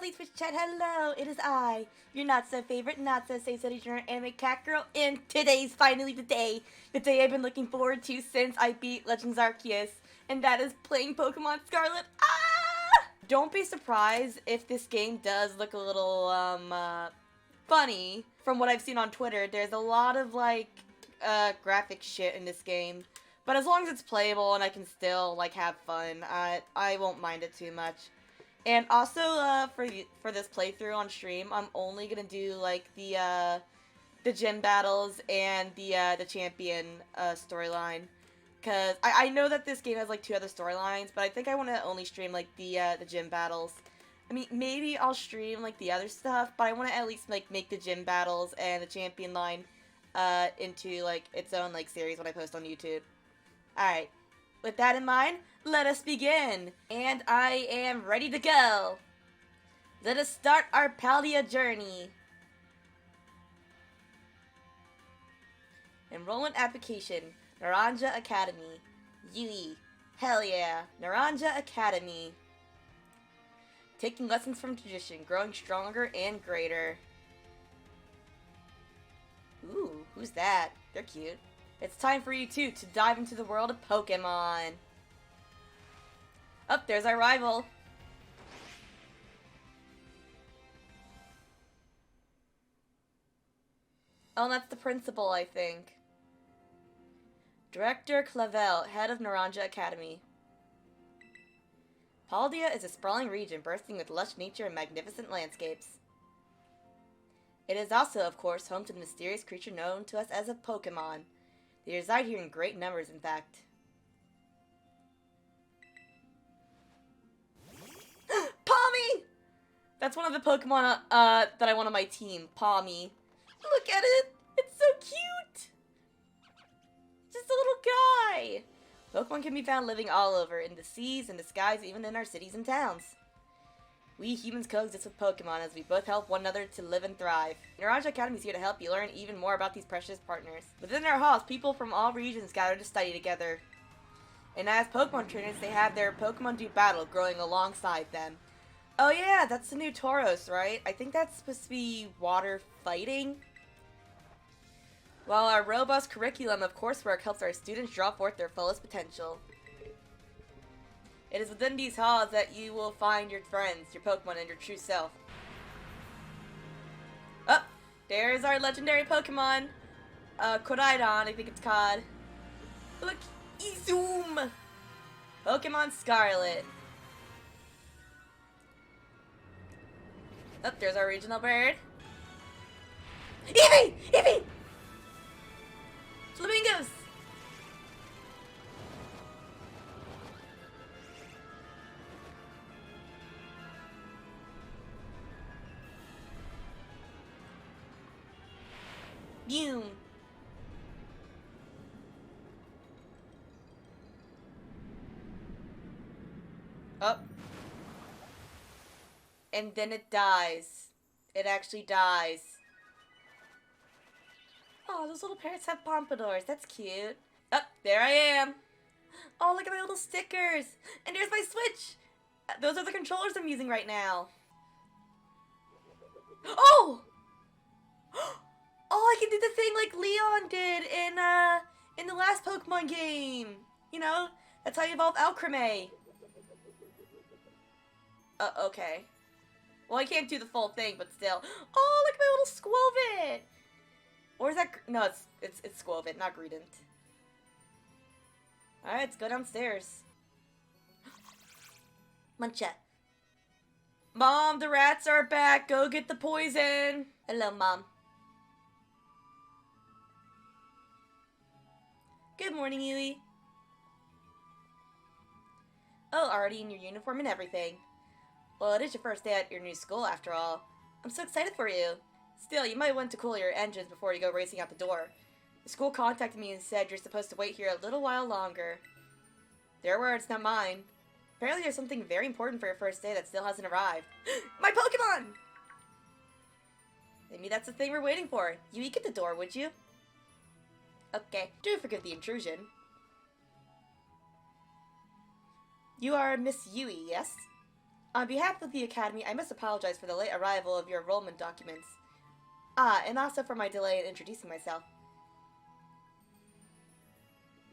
lovely Twitch chat, hello! It is I, your not-so-favorite, not-so-safe study anime cat girl, and today's finally the day I've been looking forward to since I beat Legends Arceus, and that is playing Pokemon Scarlet. Ah! Don't be surprised if this game does look a little, funny. From what I've seen on Twitter, there's a lot of, graphic shit in this game. But as long as it's playable and I can still, have fun, I won't mind it too much. And also, for this playthrough on stream, I'm only gonna do, the gym battles and the champion, storyline. Cause I know that this game has, 2 other storylines, but I think I want to only stream, the gym battles. I mean, maybe I'll stream, the other stuff, but I want to at least, make the gym battles and the champion line, into, its own, series when I post on YouTube. Alright, with that in mind, let us begin! And I am ready to go! Let us start our Paldean journey! Enrollment application, Naranja Academy. Yui. Hell yeah, Naranja Academy. Taking lessons from tradition, growing stronger and greater. Ooh, who's that? They're cute. It's time for you two to dive into the world of Pokemon. Oh, there's our rival. Oh, that's the principal, I think. Director Clavel, head of Naranja Academy. Paldean is a sprawling region bursting with lush nature and magnificent landscapes. It is also, of course, home to the mysterious creature known to us as a Pokemon. They reside here in great numbers, in fact. Palmy! That's one of the Pokemon that I want on my team, Palmy. Look at it! It's so cute! Just a little guy! Pokemon can be found living all over, in the seas, in the skies, even in our cities and towns. We humans coexist with Pokemon as we both help one another to live and thrive. Naranja Academy is here to help you learn even more about these precious partners. Within our halls, people from all regions gather to study together. And as Pokemon trainers, they have their Pokemon do battle growing alongside them. Oh yeah, that's the new Tauros, right? I think that's supposed to be water fighting. While our robust curriculum of coursework helps our students draw forth their fullest potential. It is within these halls that you will find your friends, your Pokemon, and your true self. Oh, there's our legendary Pokemon. Koraidon, I think it's called. Look, Izum! Pokemon Scarlet. Oh, there's our regional bird. Eevee! Eevee! Flamingos! Boom! Oh. And then it dies. It actually dies. Oh, those little parrots have pompadours. That's cute. Oh, there I am. Oh, look at my little stickers. And there's my Switch. Those are the controllers I'm using right now. Oh! Oh, I can do the thing like Leon did in the last Pokemon game. You know, that's how you evolve Alcremay. Okay. Well, I can't do the full thing, but still. Oh, look at my little Squovit. Or is that... No, it's Squovit, not Greedent. Alright, let's go downstairs. Muncha. Mom, the rats are back. Go get the poison. Hello, Mom. Good morning, Yui. Oh, already in your uniform and everything. Well, it is your first day at your new school, after all. I'm so excited for you. Still, you might want to cool your engines before you go racing out the door. The school contacted me and said you're supposed to wait here a little while longer. Their words, not mine. Apparently there's something very important for your first day that still hasn't arrived. My Pokemon! Maybe that's the thing we're waiting for. Yui, get the door, would you? Okay, do forgive the intrusion. You are Miss Yui, yes? On behalf of the Academy, I must apologize for the late arrival of your enrollment documents. Ah, and also for my delay in introducing myself.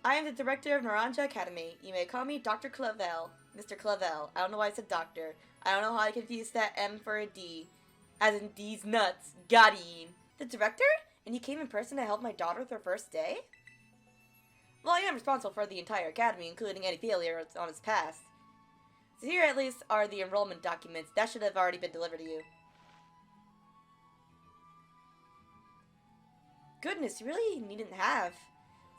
I am the director of Naranja Academy. You may call me Dr. Clavel. Mr. Clavel. I don't know why I said doctor. I don't know how I confused that M for a D. As in D's nuts. Got him. The director? And you came in person to help my daughter with her first day? Well, I am responsible for the entire academy, including any failures on its past. So here at least are the enrollment documents. That should have already been delivered to you. Goodness, you really needn't have.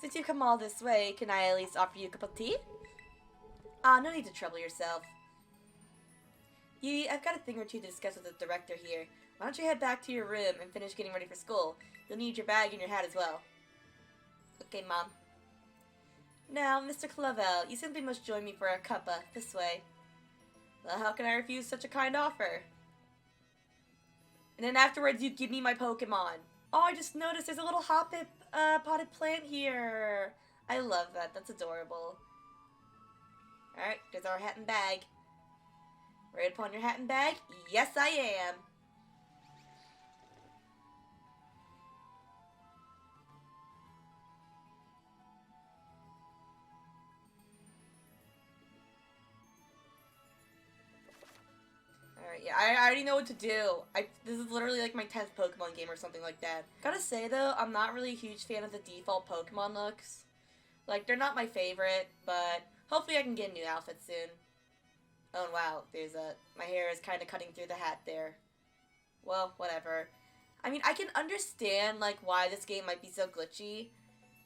Since you've come all this way, can I at least offer you a cup of tea? Ah, no need to trouble yourself. Yui, I've got a thing or two to discuss with the director here. Why don't you head back to your room and finish getting ready for school? You'll need your bag and your hat as well. Okay, Mom. Now, Mr. Clavel, you simply must join me for a cuppa, this way. Well, how can I refuse such a kind offer? And then afterwards, you give me my Pokemon. Oh, I just noticed there's a little hoppip potted plant here. I love that. That's adorable. Alright, there's our hat and bag. Right upon your hat and bag? Yes, I am. Alright, yeah, I already know what to do. This is literally like my 10th Pokemon game or something like that. Gotta say though, I'm not really a huge fan of the default Pokemon looks. Like, they're not my favorite, but hopefully I can get a new outfit soon. Oh wow, my hair is kind of cutting through the hat there. Well, whatever. I mean, I can understand, like, why this game might be so glitchy.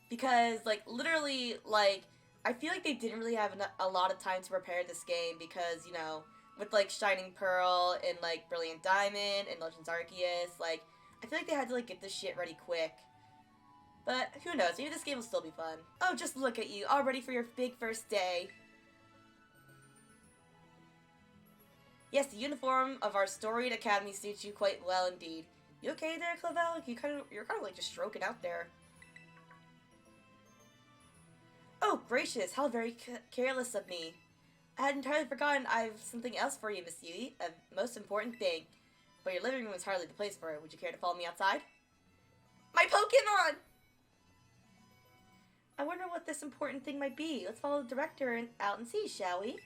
Because, like, literally, like, I feel like they didn't really have a lot of time to prepare this game because, you know, with, like, Shining Pearl and, like, Brilliant Diamond and Legends Arceus, like, I feel like they had to, like, get this shit ready quick. But, who knows, maybe this game will still be fun. Oh, just look at you, all ready for your big first day. Yes, the uniform of our storied academy suits you quite well indeed. You okay there, Clavel? You're kind of like just stroking out there. Oh, gracious, how very careless of me. I had entirely forgotten I've something else for you, Miss Yui. A most important thing. But your living room is hardly the place for it. Would you care to follow me outside? My Pokemon! I wonder what this important thing might be. Let's follow the director out and see, shall we?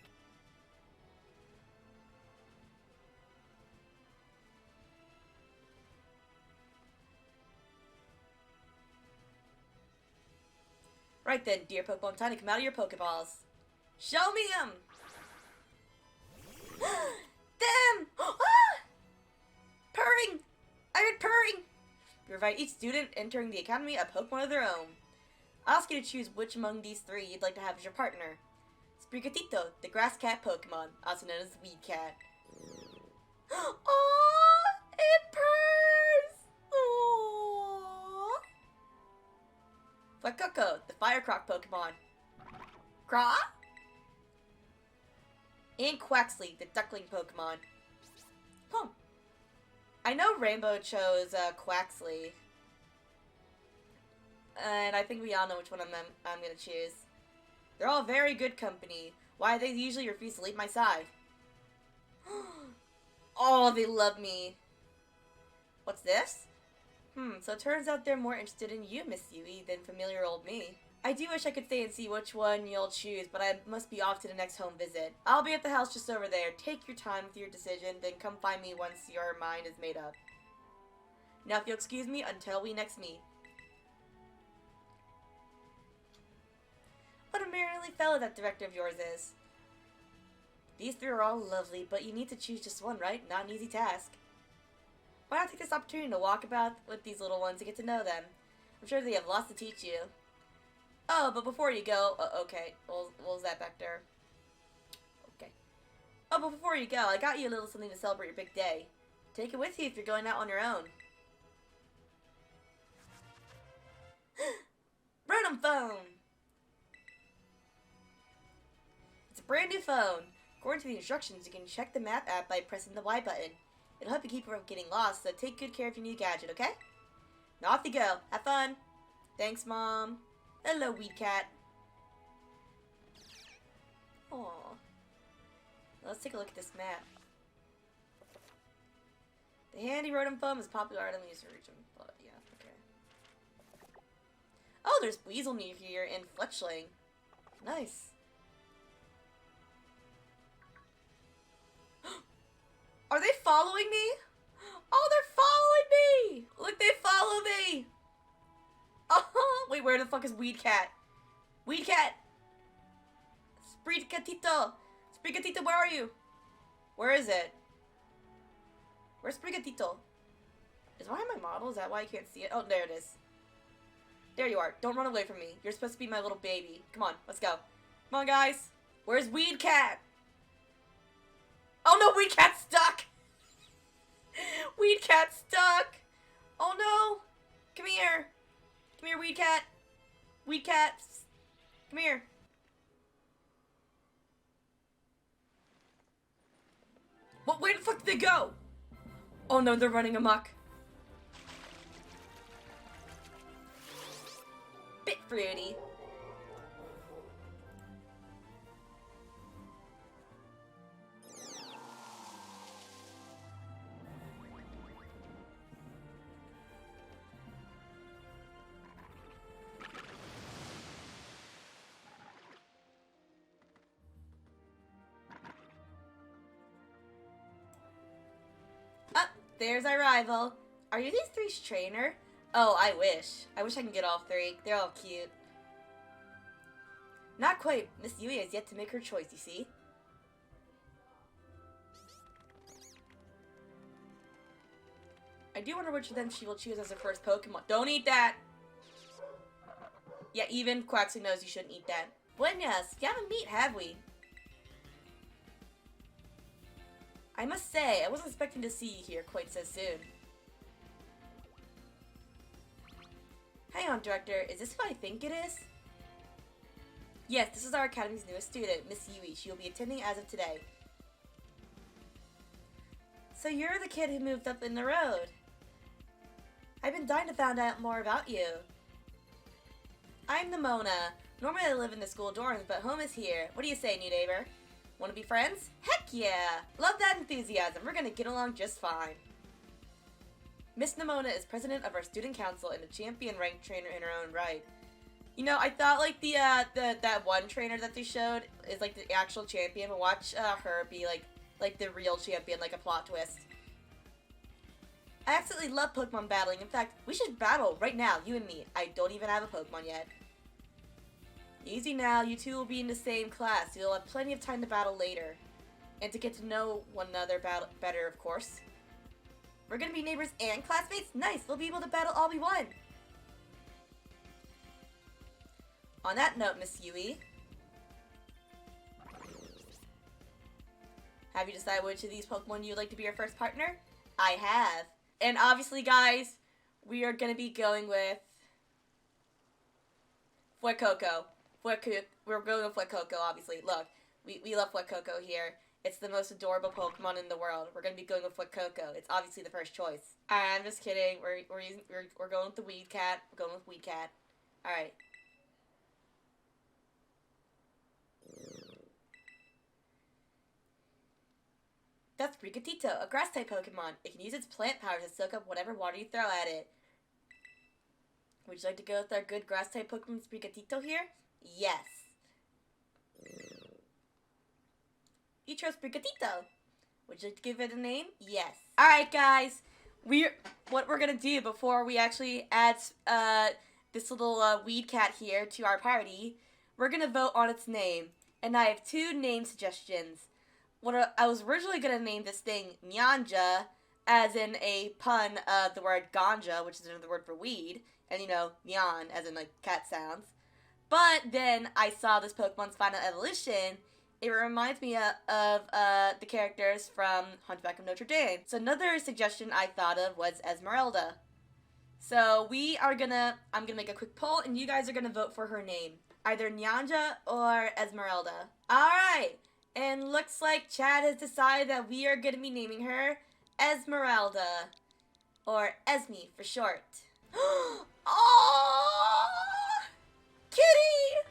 Right then, dear Pokemon, time to come out of your Pokeballs. Show me them! Them! Ah! Purring! I heard purring! We provide each student entering the academy a Pokemon of their own. I'll ask you to choose which among these three you'd like to have as your partner. Sprigatito, the grass cat Pokemon, also known as Weed Cat. Aww! It purrs! Aww! Fuecoco, the fire croc Pokemon. Craw? And Quaxley, the duckling Pokemon. Huh. I know Rainbow chose Quaxley. And I think we all know which one I'm gonna choose. They're all very good company. Why they usually refuse to leave my side. Oh, they love me. What's this? So it turns out they're more interested in you, Miss Yui, than familiar old me. I do wish I could stay and see which one you'll choose, but I must be off to the next home visit. I'll be at the house just over there. Take your time with your decision, then come find me once your mind is made up. Now, if you'll excuse me until we next meet. What a merry fellow that director of yours is. These three are all lovely, but you need to choose just one, right? Not an easy task. Why not take this opportunity to walk about with these little ones and get to know them? I'm sure they have lots to teach you. Oh, but before you go... okay. What was that back there? Okay. Oh, but before you go, I got you a little something to celebrate your big day. Take it with you if you're going out on your own. Rotom phone! It's a brand new phone. According to the instructions, you can check the map app by pressing the Y button. It'll help you keep from getting lost, so take good care of your new gadget, okay? Now off you go. Have fun. Thanks, Mom. Hello, Weed Cat. Aww. Let's take a look at this map. The handy rotom foam is popular item used for region, but yeah, okay. Oh, there's Weaselmew here and Fletchling. Nice. Are they following me? Oh, they're following me! Look, they follow me! Oh, wait, where the fuck is Weed Cat? Weed Cat! Sprigatito! Sprigatito, where are you? Where is it? Where's Sprigatito? Is one of my model? Is that why I can't see it? Oh, there it is. There you are. Don't run away from me. You're supposed to be my little baby. Come on, let's go. Come on, guys. Where's Weed Cat? Oh no, Weed Cat's stuck! Weed Cat's stuck! Oh no! Come here! Come here, Weed Cat! Weed Cat! Come here! What? Where the fuck did they go? Oh no, they're running amok. Bit fruity. There's our rival. Are you these three's trainer? Oh, I wish. I wish I could get all three. They're all cute. Not quite. Miss Yui has yet to make her choice, you see? I do wonder which of them she will choose as her first Pokemon. Don't eat that! Yeah, even Quaxley knows you shouldn't eat that. Buenas, we haven't met, have we? I must say, I wasn't expecting to see you here quite so soon. Hang on, Director. Is this who I think it is? Yes, this is our Academy's newest student, Miss Yui. She will be attending as of today. So you're the kid who moved up in the road. I've been dying to find out more about you. I'm Nimona. Normally I live in the school dorms, but home is here. What do you say, new neighbor? Want to be friends? Heck yeah! Love that enthusiasm. We're gonna get along just fine. Miss Nimona is president of our student council and a champion ranked trainer in her own right. You know, I thought like that one trainer that they showed is like the actual champion, but watch her be like the real champion, like a plot twist. I absolutely love Pokemon battling. In fact, we should battle right now, you and me. I don't even have a Pokemon yet. Easy now, you two will be in the same class. You'll have plenty of time to battle later. And to get to know one another better, of course. We're gonna be neighbors and classmates? Nice, we'll be able to battle all we want. On that note, Miss Yui, have you decided which of these Pokemon you would like to be your first partner? I have. And obviously, guys, we are gonna be going with Fuecoco. We're going with Fuecoco, obviously. Look, we love Fuecoco here. It's the most adorable Pokemon in the world. We're gonna be going with Fuecoco. It's obviously the first choice. I'm just kidding. We're going with the Weed Cat. We're going with Weed Cat. All right. That's Sprigatito, a grass-type Pokemon. It can use its plant power to soak up whatever water you throw at it. Would you like to go with our good grass-type Pokemon Sprigatito here? Yes. You chose Sprigatito. Would you like to give it a name? Yes. Alright, guys. What we're gonna do before we actually add this little Weed Cat here to our party, we're gonna vote on its name. And I have two name suggestions. I was originally gonna name this thing Nyanja, as in a pun of the word ganja, which is another word for weed, and you know, nyan, as in like cat sounds. But then I saw this Pokemon's final evolution. It reminds me of the characters from Hunchback of Notre Dame. So another suggestion I thought of was Esmeralda. So I'm gonna make a quick poll, and you guys are gonna vote for her name, either Nyanja or Esmeralda. All right. And looks like Chad has decided that we are going to be naming her Esmeralda. Or Esme for short. Oh, Kitty!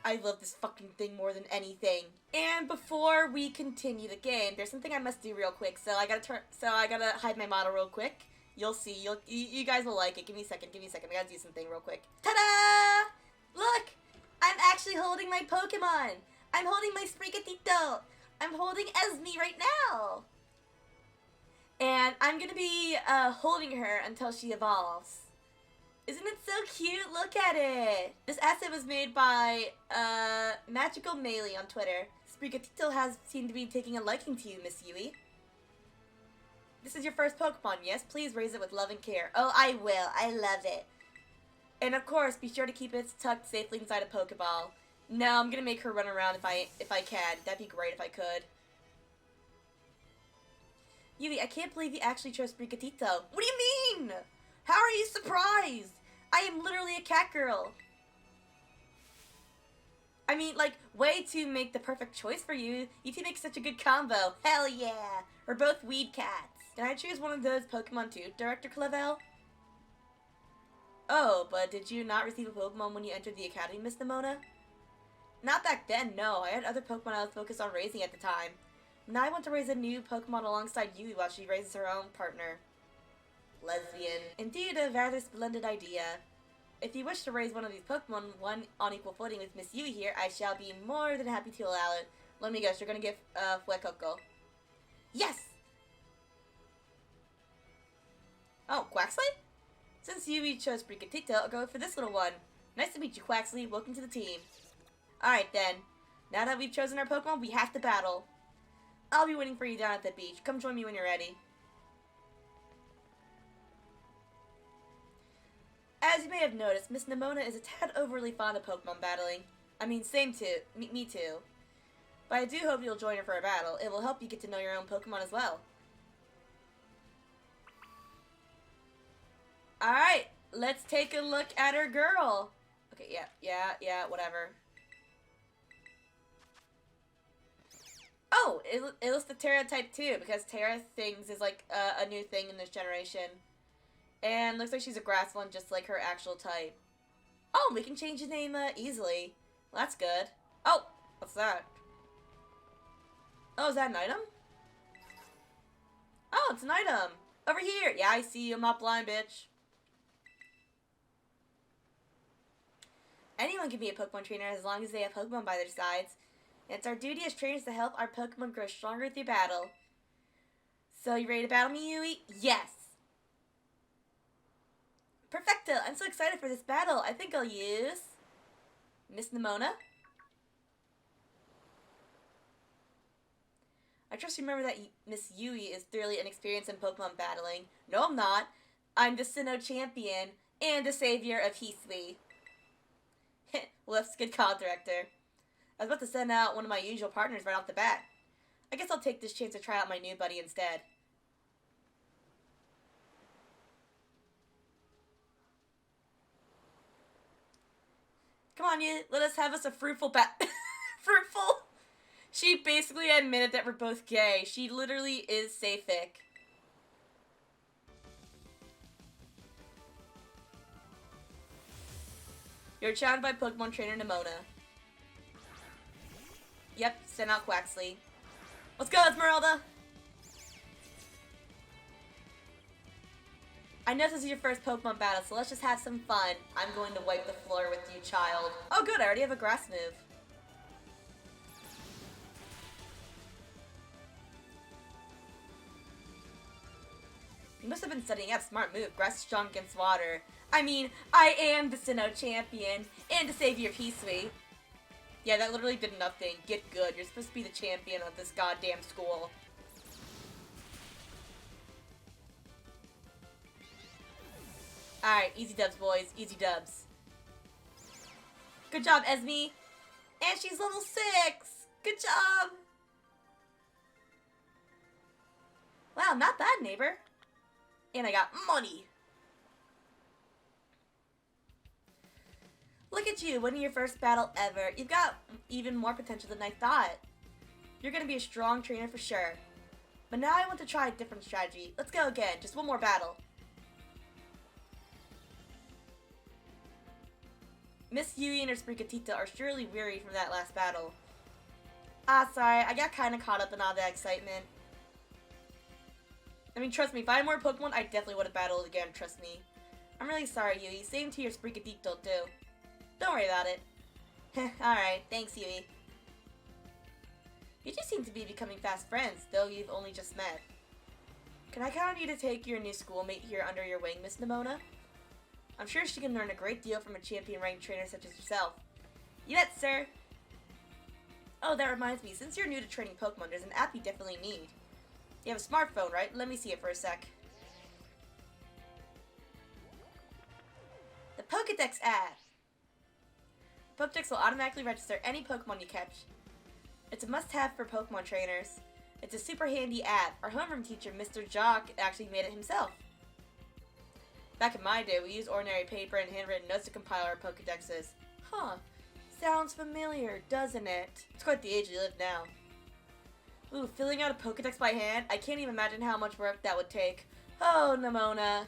I love this fucking thing more than anything. And before we continue the game, there's something I must do real quick. So I gotta hide my model real quick. You'll see. You guys will like it. Give me a second. I gotta do something real quick. Ta-da! Look! I'm actually holding my Pokemon. I'm holding my Sprigatito. I'm holding Esme right now. And I'm gonna be holding her until she evolves. Isn't it so cute? Look at it! This asset was made by Magical Melee on Twitter. Sprigatito has seemed to be taking a liking to you, Miss Yui. This is your first Pokemon, yes? Please raise it with love and care. Oh, I will. I love it. And of course, be sure to keep it tucked safely inside a Pokeball. No, I'm gonna make her run around if I can. That'd be great if I could. Yui, I can't believe you actually chose Sprigatito. What do you mean? How are you surprised? I am literally a cat girl. I mean, like, way to make the perfect choice for you. You two make such a good combo. Hell yeah. We're both weed cats. Did I choose one of those Pokemon too, Director Clavel? Oh, but did you not receive a Pokemon when you entered the Academy, Miss Nimona? Not back then, no. I had other Pokemon I was focused on raising at the time. Now I want to raise a new Pokemon alongside Yui while she raises her own partner. Lesbian. Indeed, a rather splendid idea. If you wish to raise one of these Pokemon on equal footing with Miss Yui here, I shall be more than happy to allow it. Let me guess, you're gonna give Fuecoco. Yes! Oh, Quaxley? Since Yui chose Sprigatito, I'll go for this little one. Nice to meet you, Quaxley. Welcome to the team. Alright then. Now that we've chosen our Pokemon, we have to battle. I'll be waiting for you down at the beach. Come join me when you're ready. As you may have noticed, Miss Nimona is a tad overly fond of Pokemon battling. I mean, same too. Me too. But I do hope you'll join her for a battle. It will help you get to know your own Pokemon as well. Alright, let's take a look at her girl. Okay, yeah, whatever. Oh, it lists the Terra type too, because Terra things is like a new thing in this generation. And looks like she's a grass one, just like her actual type. Oh, we can change his name easily. Well, that's good. Oh, what's that? Oh, is that an item? Oh, it's an item. Over here. Yeah, I see you. I'm not blind, bitch. Anyone can be a Pokemon trainer as long as they have Pokemon by their sides. It's our duty as trainers to help our Pokemon grow stronger through battle. So, you ready to battle me, Yui? Yes! Perfecto! I'm so excited for this battle. I think I'll use Miss Nimona. I trust you remember that Miss Yui is thoroughly inexperienced in Pokemon battling. No, I'm not. I'm the Sinnoh champion and the savior of Hisui. Whoops, good call, Director. I was about to send out one of my usual partners right off the bat. I guess I'll take this chance to try out my new buddy instead. Come on, you. Let us have us a fruitful fruitful? She basically admitted that we're both gay. She literally is sapphic. You're challenged by Pokemon Trainer Nimona. Yep, send out Quaxley. Let's go, Esmeralda! I know this is your first Pokemon battle, so let's just have some fun. I'm going to wipe the floor with you, child. Oh good, I already have a grass move. You must have been studying up. Smart move. Grass is strong against water. I mean, I am the Sinnoh champion and the savior of Hisui. Yeah, that literally did nothing. Get good. You're supposed to be the champion of this goddamn school. Alright, easy dubs, boys. Easy dubs. Good job, Esme. And she's level 6. Good job. Wow, not bad, neighbor. And I got money. Look at you, winning your first battle ever. You've got even more potential than I thought. You're gonna be a strong trainer for sure. But now I want to try a different strategy. Let's go again, just one more battle. Miss Yui and her Sprigatito are surely weary from that last battle. Ah, sorry, I got kinda caught up in all that excitement. I mean, trust me, if I had more Pokemon, I definitely would have battled again, trust me. I'm really sorry, Yui. Same to your Sprigatito, too. Don't worry about it. Alright, thanks, Yui. You two seem to be becoming fast friends, though you've only just met. Can I count on you to take your new schoolmate here under your wing, Miss Nimona? I'm sure she can learn a great deal from a champion-ranked trainer such as yourself. You bet, sir! Oh, that reminds me, since you're new to training Pokemon, there's an app you definitely need. You have a smartphone, right? Let me see it for a sec. The Pokedex app! Pokedex will automatically register any Pokemon you catch. It's a must-have for Pokemon trainers. It's a super handy app. Our homeroom teacher, Mr. Jock, actually made it himself. Back in my day, we used ordinary paper and handwritten notes to compile our Pokedexes. Huh. Sounds familiar, doesn't it? It's quite the age we live now. Ooh, filling out a Pokedex by hand? I can't even imagine how much work that would take. Oh, Nimona.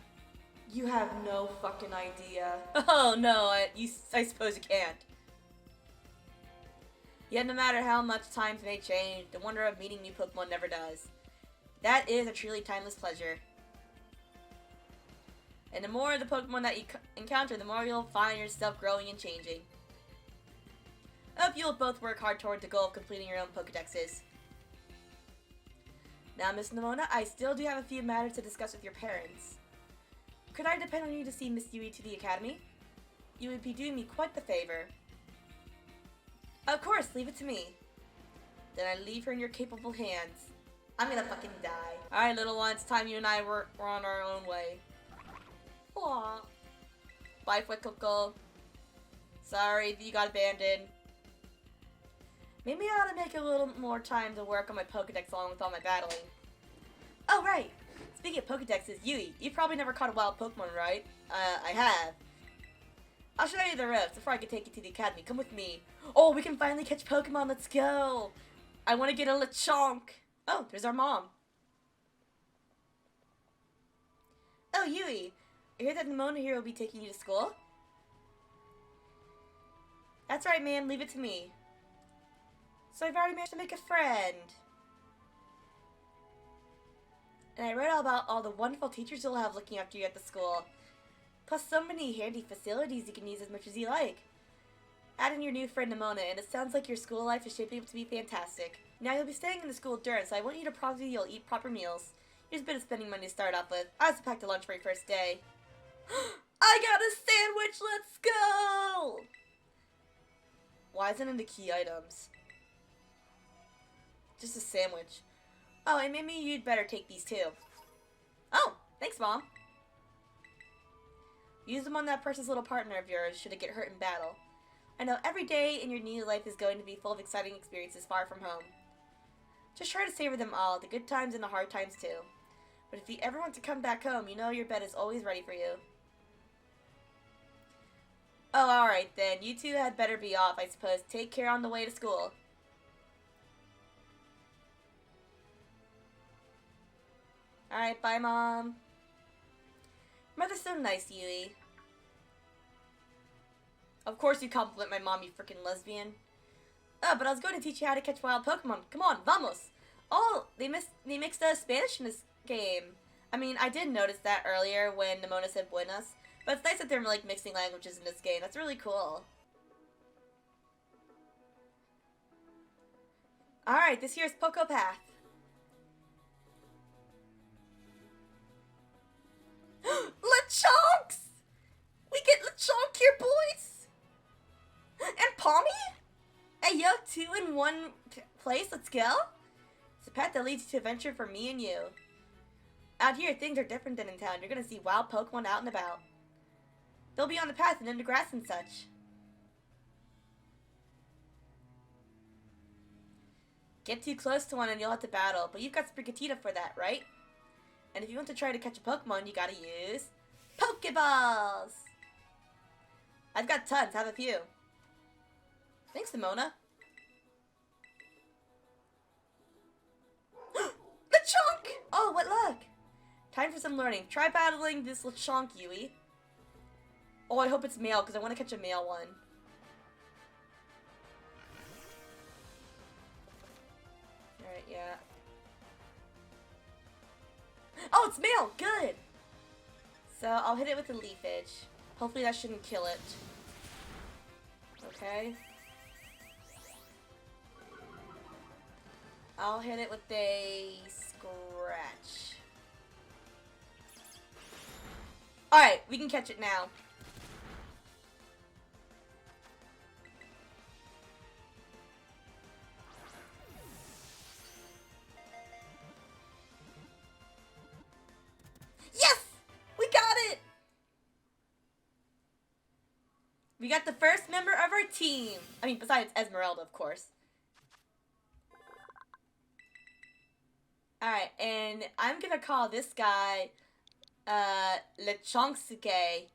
You have no fucking idea. Oh, no, I suppose you can't. Yet no matter how much times may change, the wonder of meeting new Pokemon never does. That is a truly timeless pleasure. And the more the Pokemon that you encounter, the more you'll find yourself growing and changing. I hope you'll both work hard toward the goal of completing your own Pokedexes. Now, Miss Nimona, I still do have a few matters to discuss with your parents. Could I depend on you to see Miss Yui to the academy? You would be doing me quite the favor. Of course, leave it to me. Then I leave her in your capable hands. I'm gonna fucking die. Alright, little one, it's time you and I were on our own way. Aww. Bye, Fuecoco. Sorry that you got abandoned. Maybe I ought to make a little more time to work on my Pokedex along with all my battling. Oh, right. Speaking of Pokedexes, Yui, you've probably never caught a wild Pokemon, right? I have. I'll show you the ropes before I can take you to the academy. Come with me. Oh, we can finally catch Pokemon. Let's go. I want to get a Lechonk. Oh, there's our mom. Oh, Yui. I hear that Nimona here will be taking you to school? That's right, ma'am. Leave it to me. So I've already managed to make a friend. And I read all about all the wonderful teachers you'll have looking after you at the school. Plus so many handy facilities you can use as much as you like. Add in your new friend Nimona, and it sounds like your school life is shaping up to be fantastic. Now you'll be staying in the school during, so I want you to promise you'll eat proper meals. Here's a bit of spending money to start off with. I also packed a lunch for your first day. I got a sandwich! Let's go! Why isn't it in the key items? Just a sandwich. Oh, and maybe you'd better take these too. Oh, thanks, Mom. Use them on that precious little partner of yours should it get hurt in battle. I know every day in your new life is going to be full of exciting experiences far from home. Just try to savor them all, the good times and the hard times too. But if you ever want to come back home, you know your bed is always ready for you. Oh, alright then. You two had better be off, I suppose. Take care on the way to school. Alright, bye, Mom. Mother's so nice, Yui. Of course you compliment my mom, you frickin' lesbian. Oh, but I was going to teach you how to catch wild Pokemon. Come on, vamos! Oh, they mixed Spanish in this game. I mean, I did notice that earlier when Nimona said buenas. But it's nice that they're, like, mixing languages in this game. That's really cool. Alright, this here's Poco Path. Lechonks! We get Lechonk here, boys! And Palmy? Hey, yo, two in one place, let's go? It's a path that leads to adventure for me and you. Out here, things are different than in town. You're gonna see wild Pokemon out and about. They'll be on the path and in the grass and such. Get too close to one and you'll have to battle, but you've got Sprigatito for that, right? And if you want to try to catch a Pokemon, you gotta use Pokeballs! I've got tons, have a few. Thanks, Nimona. Lechonk! Oh, what luck! Time for some learning. Try battling this Lechonk, Yui. Oh, I hope it's male, because I want to catch a male one. Alright, yeah. Oh, it's male! Good! So, I'll hit it with a leafage. Hopefully that shouldn't kill it. Okay. I'll hit it with a scratch. Alright, we can catch it now. Yes! We got it! We got the first member of our team. I mean, besides Esmeralda, of course. Alright, and I'm gonna call this guy, Lechonsuke,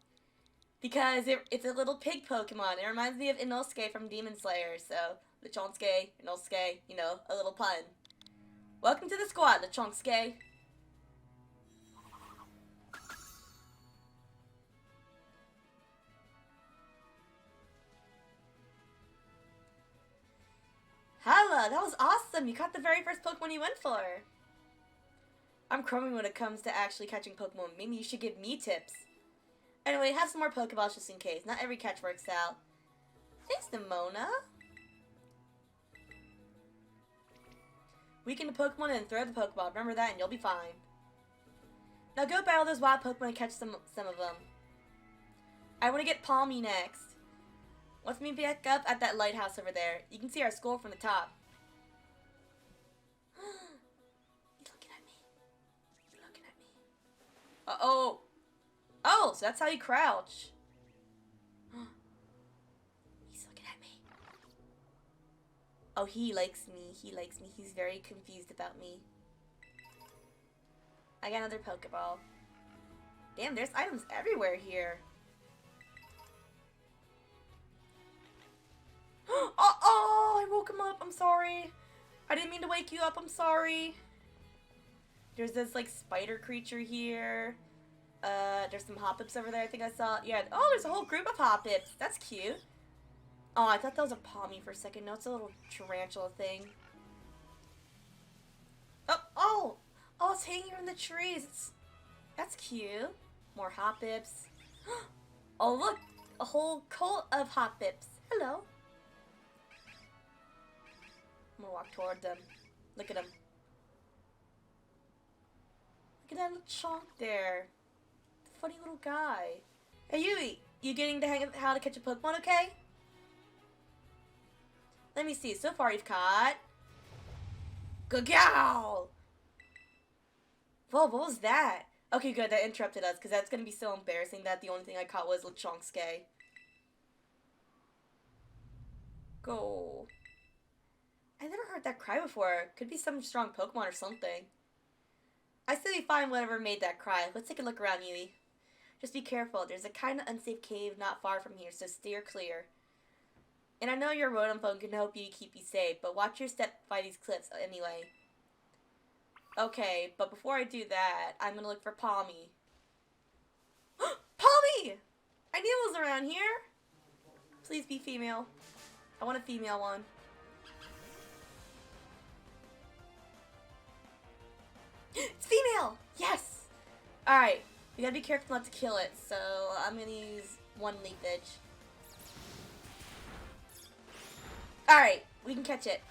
because it's a little pig Pokemon. It reminds me of Inosuke from Demon Slayer, so Lechonsuke, Inosuke, you know, a little pun. Welcome to the squad, Lechonsuke. Hala, that was awesome! You caught the very first Pokemon you went for! I'm crummy when it comes to actually catching Pokemon. Maybe you should give me tips. Anyway, have some more Pokeballs just in case. Not every catch works out. Thanks, Nimona. Weaken the Pokemon and throw the Pokeball. Remember that and you'll be fine. Now go battle those wild Pokemon and catch some of them. I want to get Palmy next. Let's meet back up at that lighthouse over there. You can see our score from the top. He's looking at me. He's looking at me. Uh-oh. Oh, so that's how you crouch. He's looking at me. Oh, he likes me. He likes me. He's very confused about me. I got another Pokeball. Damn, there's items everywhere here. Oh, I woke him up. I'm sorry. I didn't mean to wake you up. I'm sorry. There's this, like, spider creature here. There's some Hoppips over there. I think I saw. Yeah. Oh, there's a whole group of Hoppips. That's cute. Oh, I thought that was a Palmy for a second. No, it's a little tarantula thing. Oh, it's hanging from the trees. That's cute. More Hoppips. Oh, look. A whole cult of Hoppips. Hello. I'm gonna walk toward them. Look at him. Look at that little chonk there. Funny little guy. Hey, Yui. You getting the hang of how to catch a Pokemon okay? Let me see. So far, you've caught... Gagow! Whoa, what was that? Okay, good. That interrupted us, because that's going to be so embarrassing that the only thing I caught was Lechonsuke. Go. I never heard that cry before. Could be some strong Pokemon or something. I say we find whatever made that cry. Let's take a look around, Yui. Just be careful. There's a kind of unsafe cave not far from here, so steer clear. And I know your rodent phone can help you keep you safe, but watch your step by these cliffs anyway. Okay, but before I do that, I'm gonna look for Palmy. Palmy! I knew it was around here. Please be female. I want a female one. It's female! Yes! Alright, we gotta be careful not to kill it, so I'm gonna use one leafage. Alright, we can catch it.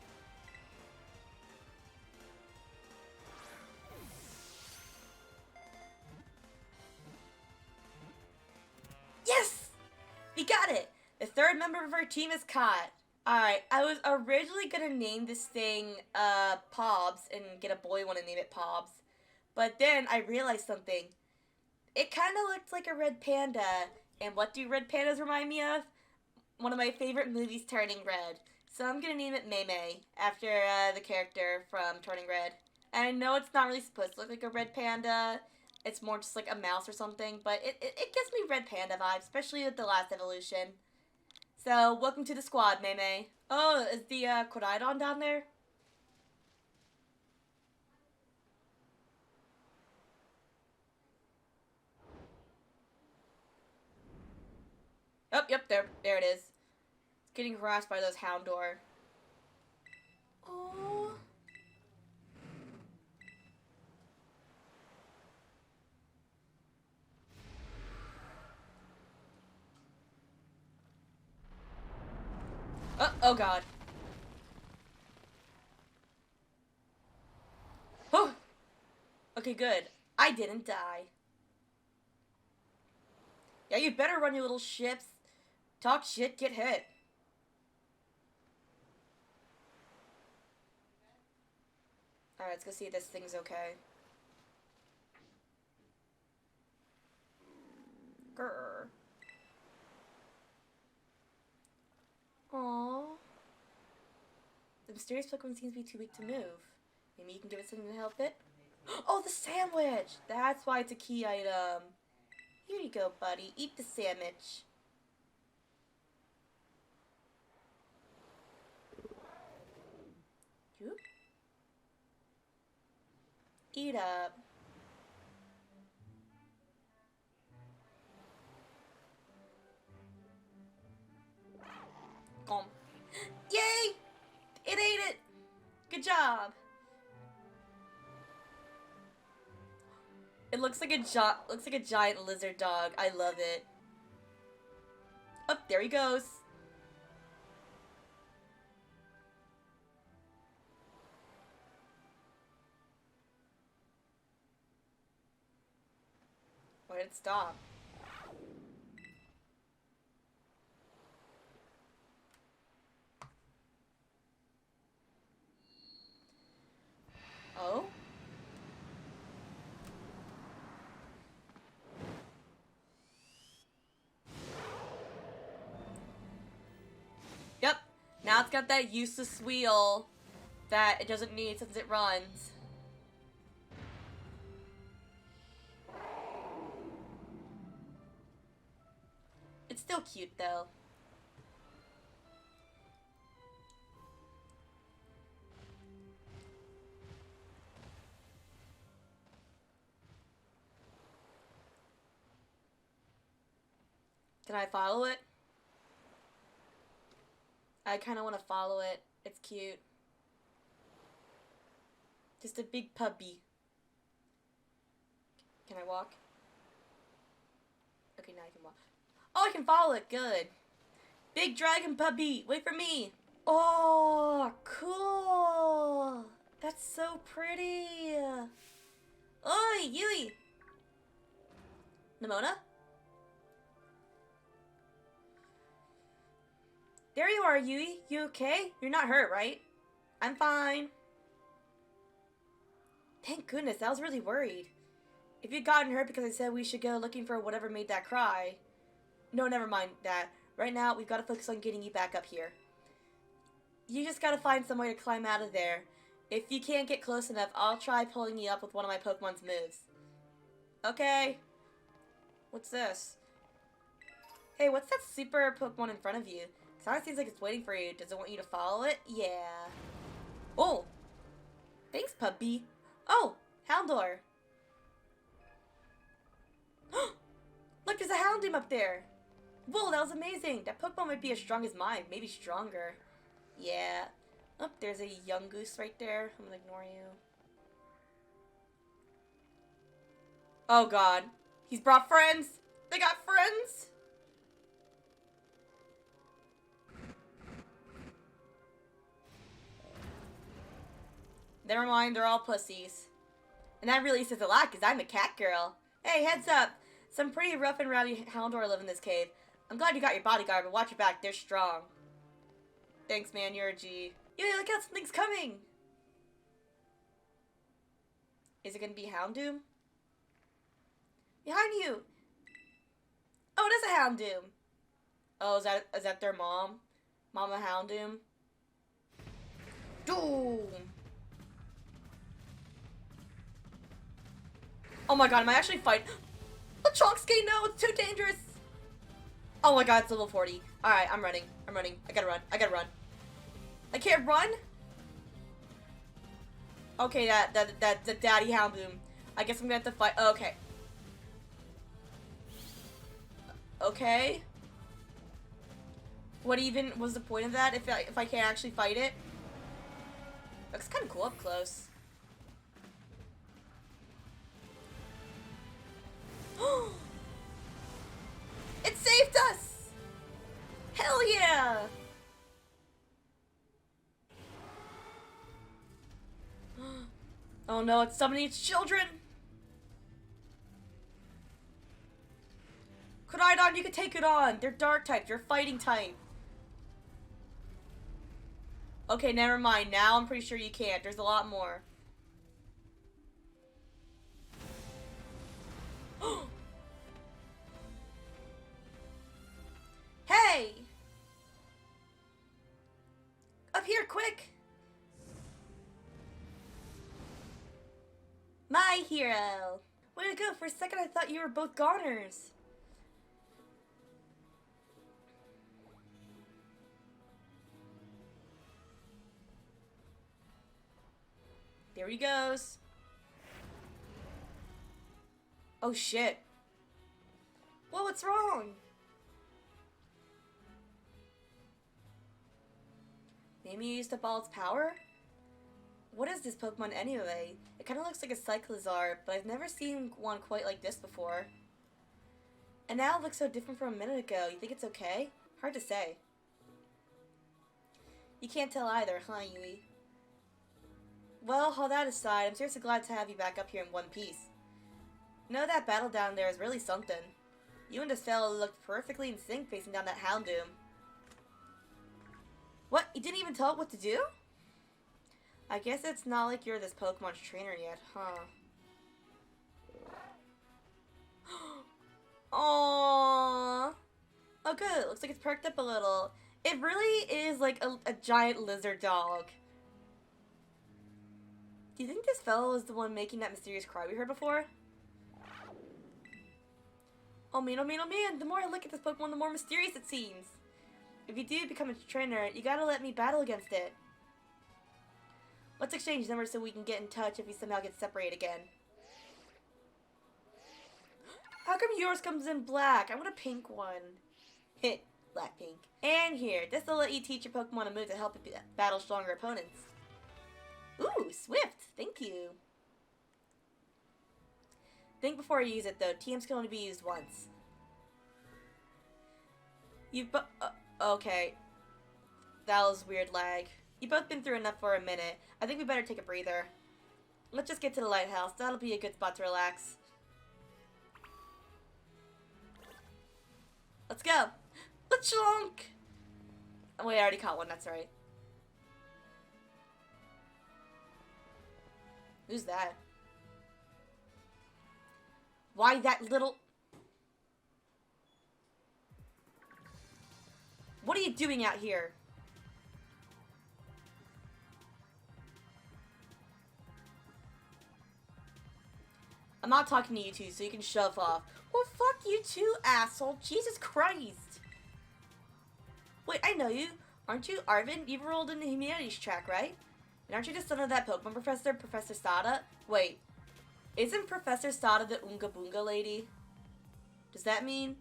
Yes! We got it! The third member of our team is caught. Alright, I was originally gonna name this thing, Pobs, and get a boy one and name it Pobs. But then I realized something. It kinda looked like a red panda. And what do red pandas remind me of? One of my favorite movies, Turning Red. So I'm gonna name it Mei, after the character from Turning Red. And I know it's not really supposed to look like a red panda. It's more just like a mouse or something. But it gives me red panda vibes, especially with the last evolution. So, welcome to the squad, Mei. Oh, is the Koraidon down there? Oh, yep, there it is. It's getting harassed by those Houndour. Oh. Oh god. Oh! Okay, good. I didn't die. Yeah, you better run your little ships. Talk shit, get hit. Alright, let's go see if this thing's okay. Grr. Aww. The mysterious Pokemon seems to be too weak to move. Maybe you can give it something to help it? Oh, the sandwich! That's why it's a key item. Here you go, buddy. Eat the sandwich. Yoop. Eat up. Gom. Yay! It ate it! Good job! It looks like a giant lizard dog. I love it. Oh, there he goes. Why did it stop? Oh? Yep. Now it's got that useless wheel that it doesn't need since it runs. It's still cute though. Can I follow it? I kind of want to follow it. It's cute. Just a big puppy. Can I walk? Okay, now I can walk. Oh, I can follow it. Good. Big dragon puppy. Wait for me. Oh, cool. That's so pretty. Oi, Yui. Nimona? There you are, Yui. You okay? You're not hurt, right? I'm fine. Thank goodness, I was really worried. If you'd gotten hurt because I said we should go looking for whatever made that cry... No, never mind that. Right now, we've got to focus on getting you back up here. You just gotta find some way to climb out of there. If you can't get close enough, I'll try pulling you up with one of my Pokemon's moves. Okay. What's this? Hey, what's that super Pokemon in front of you? It seems like it's waiting for you. Does it want you to follow it? Yeah. Oh! Thanks, puppy. Oh! Houndour. Look, there's a Houndoom up there. Whoa, that was amazing. That Pokemon might be as strong as mine. Maybe stronger. Yeah. Oh, there's a young goose right there. I'm gonna ignore you. Oh, God. He's brought friends. They got friends. Never mind, they're all pussies. And that really says a lot, because I'm a cat girl. Hey, heads up! Some pretty rough and rowdy Houndour live in this cave. I'm glad you got your bodyguard, but watch your back, they're strong. Thanks, man, you're a G. Yo, look out, something's coming! Is it gonna be Houndoom? Behind you! Oh, it is a Houndoom! Oh, is that their mom? Mama Houndoom? Doom! Oh my god, am I actually fighting? A Chonksky, no, it's too dangerous! Oh my god, it's level 40. Alright, I'm running. I gotta run. I can't run? Okay, that's a daddy Houndoom. I guess I'm gonna have to fight. Oh, okay. Okay. What even was the point of that if I can't actually fight it? Looks kind of cool up close. It saved us! Hell yeah! no, it's summoning its children! Koraidon, you can take it on! They're dark type, you're fighting type. Okay, never mind. Now I'm pretty sure you can't. There's a lot more. Hey! Up here, quick! My hero! Way to go! For a second I thought you were both goners. There he goes. Oh shit. Whoa, what's wrong? Maybe you used up all its power? What is this Pokemon anyway? It kind of looks like a Cyclizar, but I've never seen one quite like this before. And now it looks so different from a minute ago. You think it's okay? Hard to say. You can't tell either, huh, Yui? Well, all that aside, I'm seriously glad to have you back up here in one piece. You know, that battle down there is really something. You and this fellow looked perfectly in sync facing down that Houndoom. What? You didn't even tell it what to do? I guess it's not like you're this Pokemon's trainer yet, huh? Aww. Oh good, looks like it's perked up a little. It really is like a giant lizard dog. Do you think this fellow is the one making that mysterious cry we heard before? Oh man, oh man, oh man, the more I look at this Pokemon, the more mysterious it seems. If you do become a trainer, you gotta let me battle against it. Let's exchange numbers so we can get in touch if we somehow get separated again. How come yours comes in black? I want a pink one. Hit, black pink. And here, this will let you teach your Pokemon a move to help it battle stronger opponents. Ooh, Swift, thank you. Think before you use it though, TMs can only be used once. Okay. That was weird lag. You've both been through enough for a minute. I think we better take a breather. Let's just get to the lighthouse. That'll be a good spot to relax. Let's go. Lechonk! Oh wait, I already caught one, that's right. Who's that? Why that little... What are you doing out here? I'm not talking to you two, so you can shove off. Well, fuck you too, asshole. Jesus Christ. Wait, I know you. Aren't you Arvin? You've rolled in the humanities track, right? And aren't you the son of that Pokemon professor, Professor Sada? Wait, isn't Professor Sada the Oonga Boonga lady? Does that mean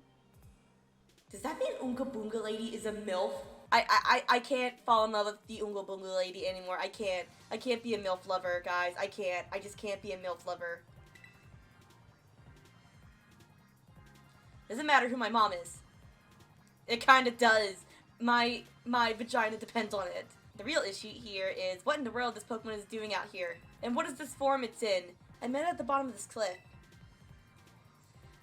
Oonga Boonga lady is a MILF? I can't fall in love with the Oonga Boonga lady anymore. I can't be a MILF lover, guys. I just can't be a MILF lover. Doesn't matter who my mom is. It kinda does. My vagina depends on it. The real issue here is what in the world this Pokemon is doing out here. And what is this form it's in? I met it at the bottom of this cliff.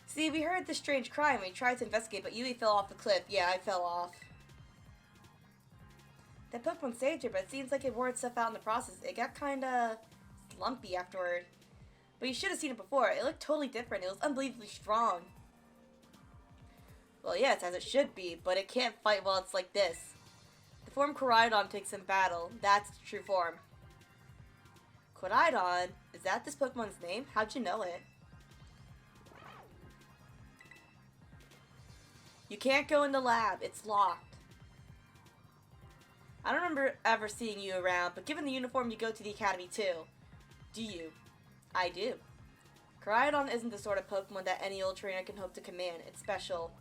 See, we heard this strange cry and we tried to investigate, but Yui fell off the cliff. Yeah, I fell off. That Pokemon saved her, but it seems like it wore itself out in the process. It got kinda slumpy afterward. But you should have seen it before. It looked totally different. It was unbelievably strong. Well, yes, as it should be, but it can't fight while it's like this. The form Koraidon takes in battle. That's the true form. Koraidon? Is that this Pokemon's name? How'd you know it? You can't go in the lab. It's locked. I don't remember ever seeing you around, but given the uniform, you go to the academy too. Do you? I do. Koraidon isn't the sort of Pokemon that any old trainer can hope to command. It's special.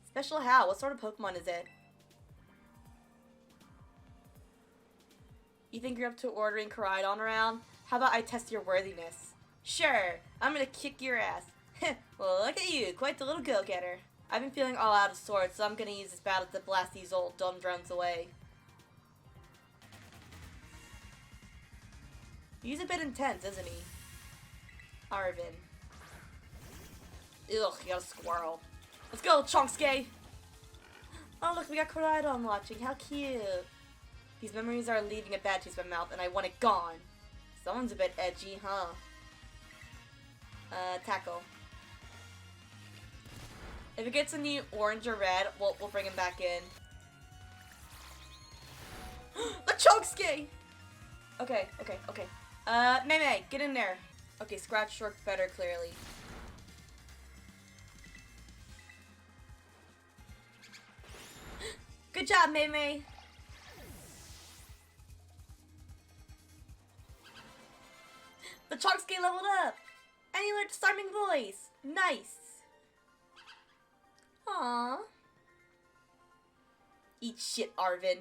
Special how? What sort of Pokemon is it? You think you're up to ordering Koraidon around? How about I test your worthiness? Sure, I'm gonna kick your ass. Well, look at you, quite the little go-getter. I've been feeling all out of sorts, so I'm gonna use this battle to blast these old dumb drones away. He's a bit intense, isn't he? Arvin. Ugh, he got a squirrel. Let's go, Chonksky! Oh, look, we got Koraidon watching. How cute. These memories are leaving a bad taste in my mouth, and I want it gone. Someone's a bit edgy, huh? Tackle. If it gets a new orange or red, we'll bring him back in. The Chonksky! Okay. Mei, get in there. Okay, Scratch worked better, clearly. Good job, Mei. The Chonksky leveled up! And he learned Starming Voice! Nice! Aww. Eat shit, Arvin.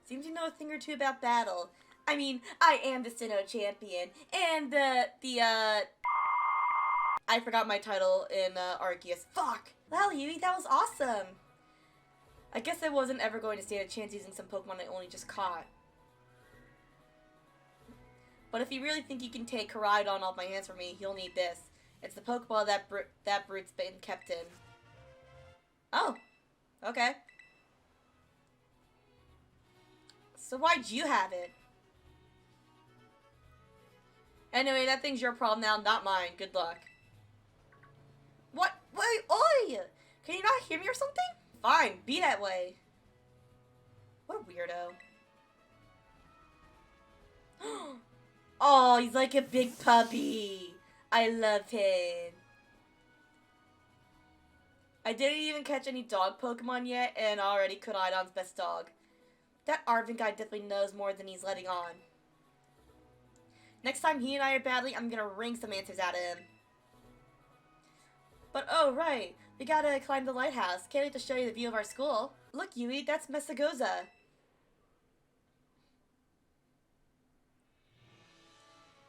Seems you know a thing or two about battle. I mean, I am the Sinnoh champion, and I forgot my title in, Arceus. Fuck! Wow, Yui, that was awesome! I guess I wasn't ever going to stand a chance using some Pokemon I only just caught. But if you really think you can take Koraidon off my hands for me, you'll need this. It's the Pokeball that brute's been kept in. Oh, okay. So why'd you have it? Anyway, that thing's your problem now, not mine. Good luck. What? Wait, oi! Can you not hear me or something? Fine, be that way. What a weirdo. Oh, he's like a big puppy. I love him. I didn't even catch any dog Pokemon yet, and already Koraidon's best dog. That Arvin guy definitely knows more than he's letting on. Next time he and I are battling, I'm gonna wring some answers out of him. But oh right, we gotta climb the lighthouse. Can't wait to show you the view of our school. Look, Yui, that's Mesagoza.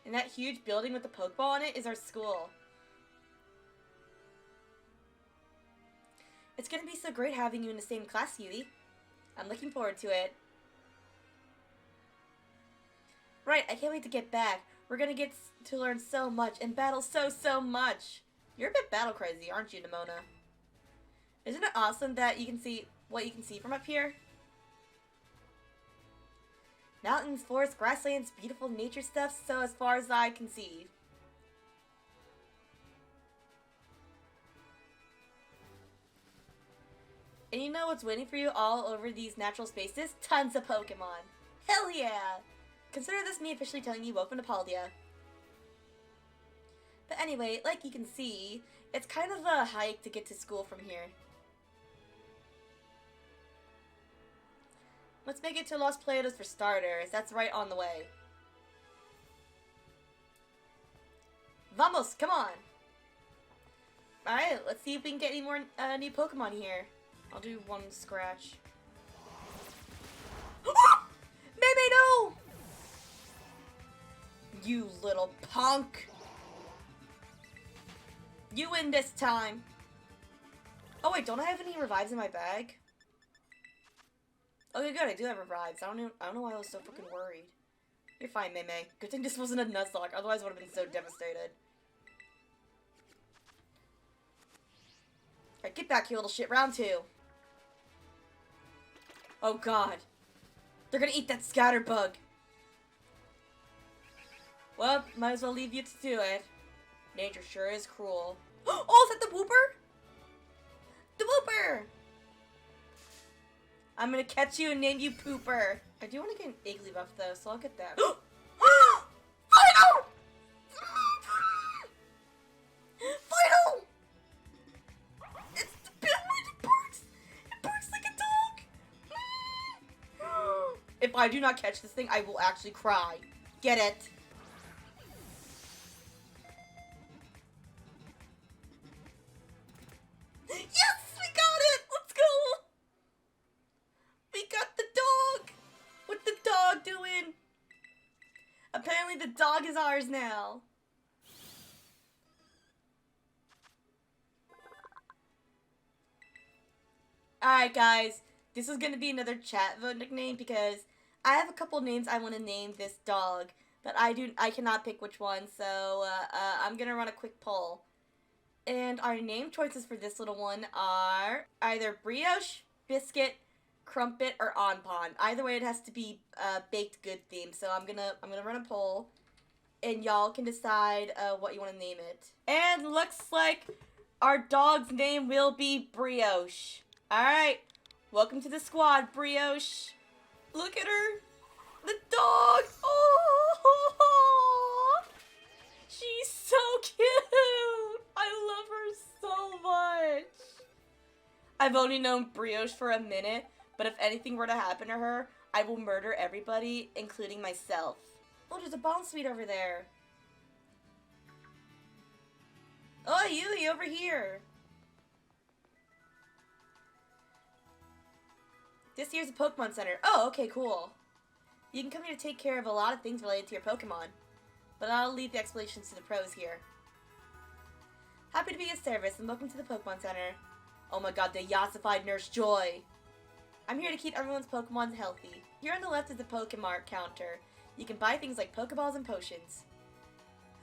And that huge building with the Pokeball on it is our school. It's gonna be so great having you in the same class, Yui. I'm looking forward to it. Right, I can't wait to get back. We're gonna get to learn so much and battle so much. You're a bit battle crazy, aren't you, Nimona? Isn't it awesome that you can see what you can see from up here? Mountains, forests, grasslands, beautiful nature stuff, so as far as I can see. And you know what's waiting for you all over these natural spaces? Tons of Pokemon. Hell yeah! Consider this me officially telling you welcome to Paldean. But anyway, like you can see, it's kind of a hike to get to school from here. Let's make it to Los Playados for starters. That's right on the way. Vamos, come on! Alright, let's see if we can get any more new Pokemon here. I'll do one scratch. Maybe no! You little punk! You win this time! Oh wait, don't I have any revives in my bag? Okay, good, I do have revives. I don't know why I was so fucking worried. You're fine, Mei. Good thing this wasn't a Nuzlocke, otherwise I would have been so devastated. Alright, get back here, little shit. Round 2. Oh god. They're gonna eat that scatterbug. Well, might as well leave you to do it. Nature sure is cruel. Oh, is that the Wooper? The Wooper! I'm gonna catch you and name you Pooper. I do want to get an Iggly buff though, so I'll get that. Final! Final! It's the Billwood! It barks! It barks like a dog! If I do not catch this thing, I will actually cry. Get it? Yes! We got it! Let's go! We got the dog! What's the dog doing? Apparently the dog is ours now. Alright guys, this is gonna be another chat vote nickname because I have a couple names I want to name this dog. But I cannot pick which one, so I'm gonna run a quick poll. And our name choices for this little one are either brioche, biscuit, crumpet, or onpon. Either way, it has to be baked good theme. So I'm gonna run a poll, and y'all can decide what you want to name it. And looks like our dog's name will be Brioche. All right, welcome to the squad, Brioche. Look at her, the dog. Oh, she's so cute. I love her so much. I've only known Brioche for a minute, but if anything were to happen to her, I will murder everybody, including myself. Oh, there's a bomb suite over there. Oh, Yui, over here. This here's a Pokemon Center. Oh, okay, cool. You can come here to take care of a lot of things related to your Pokemon, but I'll leave the explanations to the pros here. Happy to be of service, and welcome to the Pokemon Center. Oh my god, the yassified Nurse Joy. I'm here to keep everyone's Pokemon healthy. Here on the left is the Pokemart counter. You can buy things like Pokeballs and potions.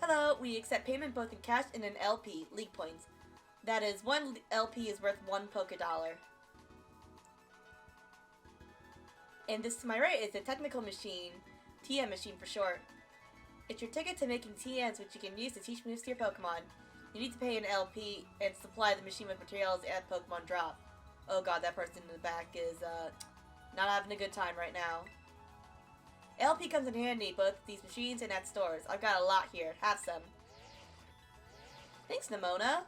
Hello, we accept payment both in cash and in LP, League Points. That is, one LP is worth one Pokedollar. And this to my right is the technical machine, TM machine for short. It's your ticket to making TMs, which you can use to teach moves to your Pokemon. You need to pay an LP and supply the machine with materials at Pokemon Drop. Oh god, that person in the back is not having a good time right now. LP comes in handy both at these machines and at stores. I've got a lot here. Have some. Thanks, Nimona.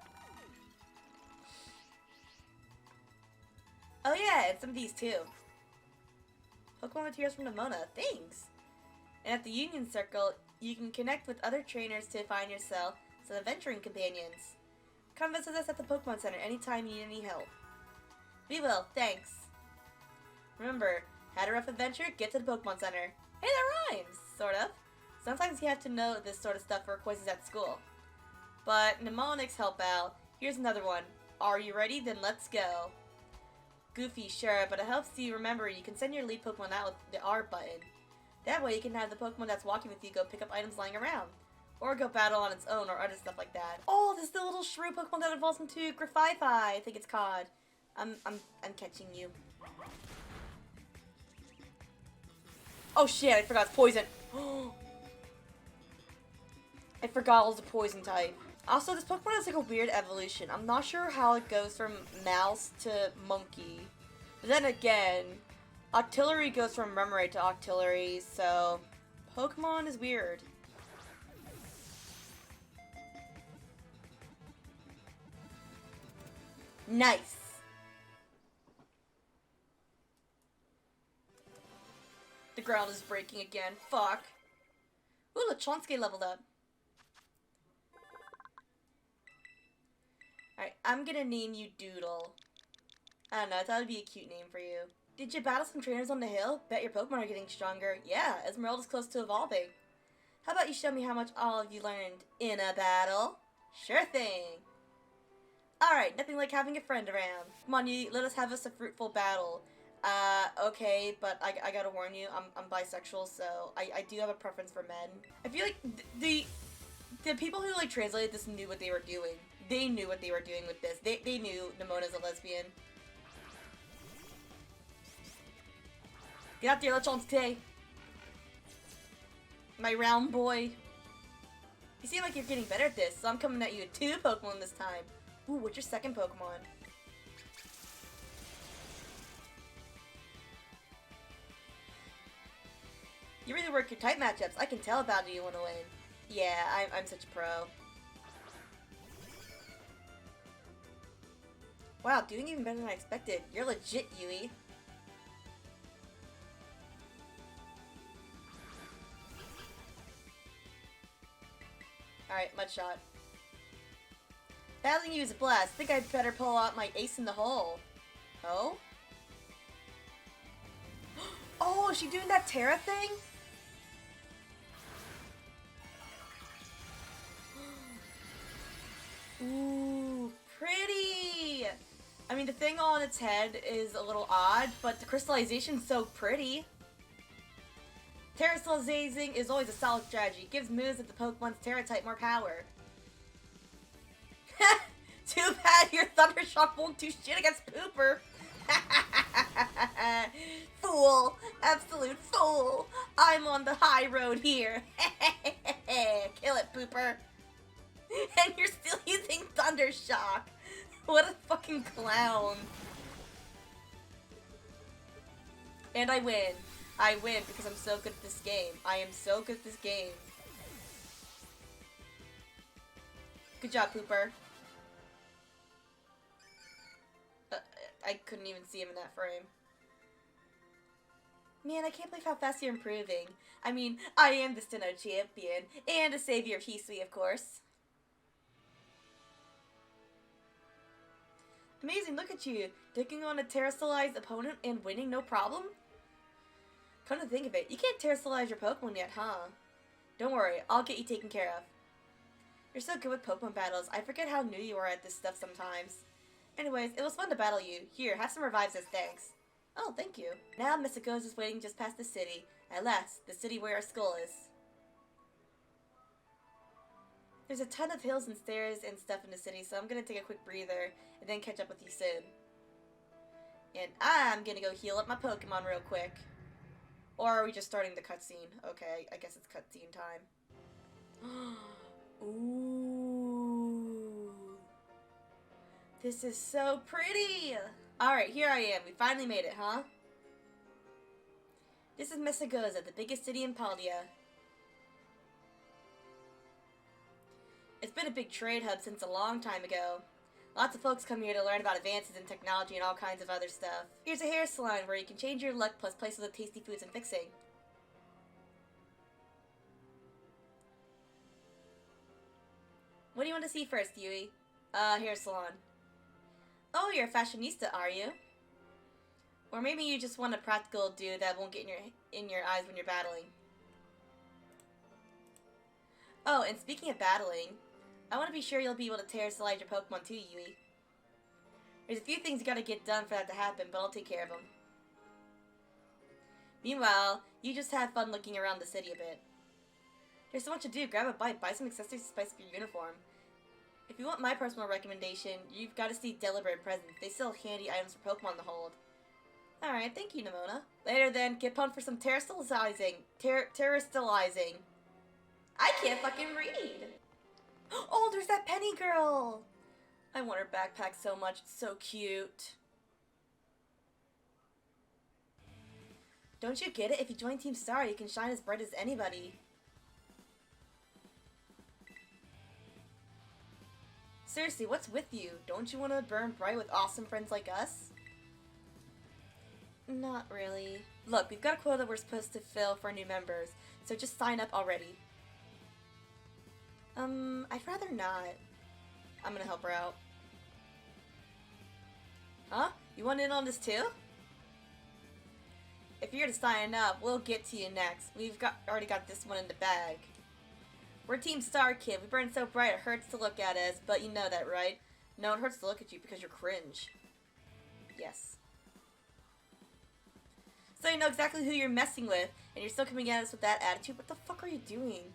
Oh yeah, and some of these too. Pokemon materials from Nimona. Thanks. And at the Union Circle, you can connect with other trainers to find yourself some adventuring companions. Come visit us at the Pokemon Center anytime you need any help. We will. Thanks. Remember, had a rough adventure? Get to the Pokemon Center. Hey, that rhymes! Sort of. Sometimes you have to know this sort of stuff for quizzes at school. But mnemonics help out. Here's another one. Are you ready? Then let's go. Goofy, sure, but it helps you remember you can send your lead Pokemon out with the R button. That way you can have the Pokemon that's walking with you go pick up items lying around. Or go battle on its own or other stuff like that. Oh, this is the little shrew Pokemon that evolves into Grafaifi, I think it's called. I'm catching you. Oh shit, I forgot it's poison. I forgot it was a poison type. Also, this Pokemon has like a weird evolution. I'm not sure how it goes from mouse to monkey. But then again, Octillery goes from Remoraid to Octillery, so Pokemon is weird. Nice. The ground is breaking again. Fuck. Ooh, Lechonske leveled up. Alright, I'm gonna name you Doodle. I don't know, I thought it'd be a cute name for you. Did you battle some trainers on the hill? Bet your Pokemon are getting stronger. Yeah, Esmeralda's close to evolving. How about you show me how much all of you learned in a battle? Sure thing. Alright, nothing like having a friend around. Come on, you let us have us a fruitful battle. Okay, but I gotta warn you, I'm bisexual, so I do have a preference for men. I feel like the people who like translated this knew what they were doing. They knew what they were doing with this. They knew Nimona's a lesbian. Get out there, Lechonske. My round boy. You seem like you're getting better at this, so I'm coming at you with 2 Pokemon this time. Ooh, what's your second Pokemon? You really work your type matchups. I can tell about it you want to win. Yeah, I'm such a pro. Wow, doing even better than I expected. You're legit, Yui. Alright, Mudshot. Battling you is a blast. Think I'd better pull out my ace in the hole. Oh? Oh, is she doing that Terra thing? Ooh, pretty! I mean, the thing on its head is a little odd, but the crystallization's so pretty. Terastallizing is always a solid strategy. It gives moves of the Pokemon's Terra type more power. Too bad your Thundershock won't do shit against Pooper. Fool. Absolute fool. I'm on the high road here. Kill it, Pooper. And you're still using Thundershock. What a fucking clown. And I win. I win because I'm so good at this game. I am so good at this game. Good job, Pooper. I couldn't even see him in that frame. Man, I can't believe how fast you're improving. I mean, I am the Sinnoh champion, and a savior of Hisui, of course. Amazing, look at you. Taking on a terastallized opponent and winning no problem? Come to think of it, you can't terastallize your Pokemon yet, huh? Don't worry, I'll get you taken care of. You're so good with Pokemon battles, I forget how new you are at this stuff sometimes. Anyways, it was fun to battle you. Here, have some revives as thanks. Oh, thank you. Now Mystico's is waiting just past the city. At last, the city where our skull is. There's a ton of hills and stairs and stuff in the city, so I'm gonna take a quick breather and then catch up with you soon. And I'm gonna go heal up my Pokemon real quick. Or are we just starting the cutscene? Okay, I guess it's cutscene time. Ooh. This is so pretty! Alright, here I am. We finally made it, huh? This is Mesagoza, the biggest city in Paldean. It's been a big trade hub since a long time ago. Lots of folks come here to learn about advances in technology and all kinds of other stuff. Here's a hair salon where you can change your look plus places with tasty foods and fixing. What do you want to see first, Yui? Hair salon. Oh, you're a fashionista, are you? Or maybe you just want a practical dude that won't get in your eyes when you're battling. Oh, and speaking of battling, I want to be sure you'll be able to terastallize your Pokemon too, Yui. There's a few things you gotta get done for that to happen, but I'll take care of them. Meanwhile, you just have fun looking around the city a bit. There's so much to do. Grab a bite, buy some accessories to spice up your uniform. If you want my personal recommendation, you've got to see Deliberate Presents. They sell handy items for Pokemon to hold. Alright, thank you, Nimona. Later then, get pumped for some terastallizing. Terastallizing. I can't fucking read! Oh, there's that Penny girl! I want her backpack so much, it's so cute. Don't you get it? If you join Team Star, you can shine as bright as anybody. Seriously, what's with you? Don't you want to burn bright with awesome friends like us? Not really. Look, we've got a quota we're supposed to fill for new members, so just sign up already. I'd rather not. I'm gonna help her out. Huh? You want in on this too? If you're to sign up, we'll get to you next. We've already got this one in the bag. We're Team Star, kid. We burn so bright it hurts to look at us, but you know that, right? No, it hurts to look at you because you're cringe. Yes. So you know exactly who you're messing with, and you're still coming at us with that attitude? What the fuck are you doing?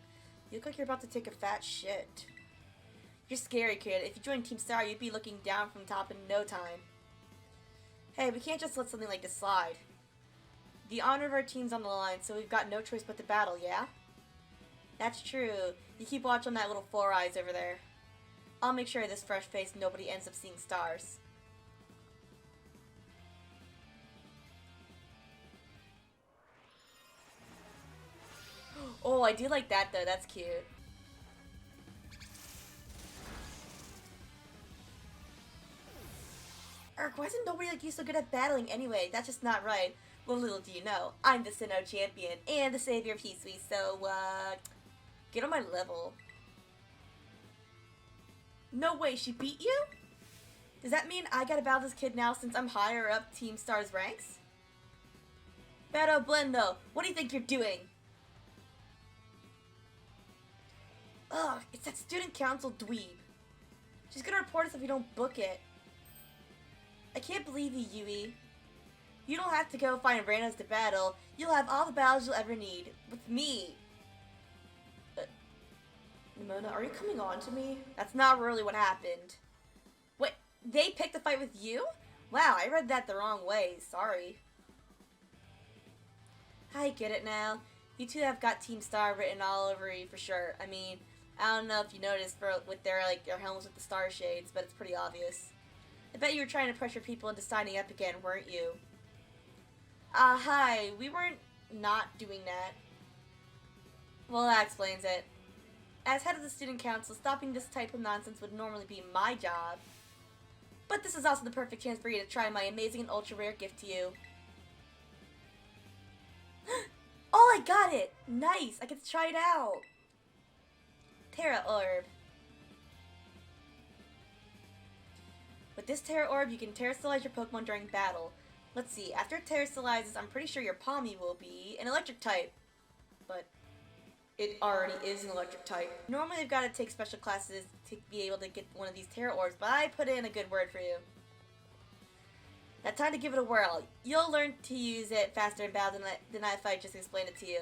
You look like you're about to take a fat shit. You're scary, kid. If you joined Team Star, you'd be looking down from the top in no time. Hey, we can't just let something like this slide. The honor of our team's on the line, so we've got no choice but to battle, yeah? That's true. You keep watch on that little Four Eyes over there. I'll make sure this fresh face nobody ends up seeing stars. Oh, I do like that though. That's cute. Erk, why isn't nobody like you so good at battling anyway? That's just not right. Well, little do you know, I'm the Sinnoh champion and the savior of Hisui, so, get on my level. No way, she beat you? Does that mean I gotta battle this kid now since I'm higher up Team Star's ranks? Beto Blendo, what do you think you're doing? Ugh, it's that student council dweeb. She's gonna report us if we don't book it. I can't believe you, Yui. You don't have to go find randos to battle. You'll have all the battles you'll ever need. With me. Nimona, are you coming on to me? That's not really what happened. Wait, they picked a fight with you? Wow, I read that the wrong way. Sorry. I get it now. You two have got Team Star written all over you for sure. I mean, I don't know if you noticed with their helmets with the star shades, but it's pretty obvious. I bet you were trying to pressure people into signing up again, weren't you? Hi. We weren't not doing that. Well, that explains it. As head of the student council, stopping this type of nonsense would normally be my job. But this is also the perfect chance for you to try my amazing and ultra-rare gift to you. Oh, I got it! Nice! I get to try it out! Terra Orb. With this Terra Orb, you can terrestrialize your Pokemon during battle. Let's see, after it terrestrializes, I'm pretty sure your Palmy will be an electric type. But it already is an electric type. Normally I've got to take special classes to be able to get one of these Terra Orbs, but I put in a good word for you. Now time to give it a whirl. You'll learn to use it faster in battle than if I just explained it to you.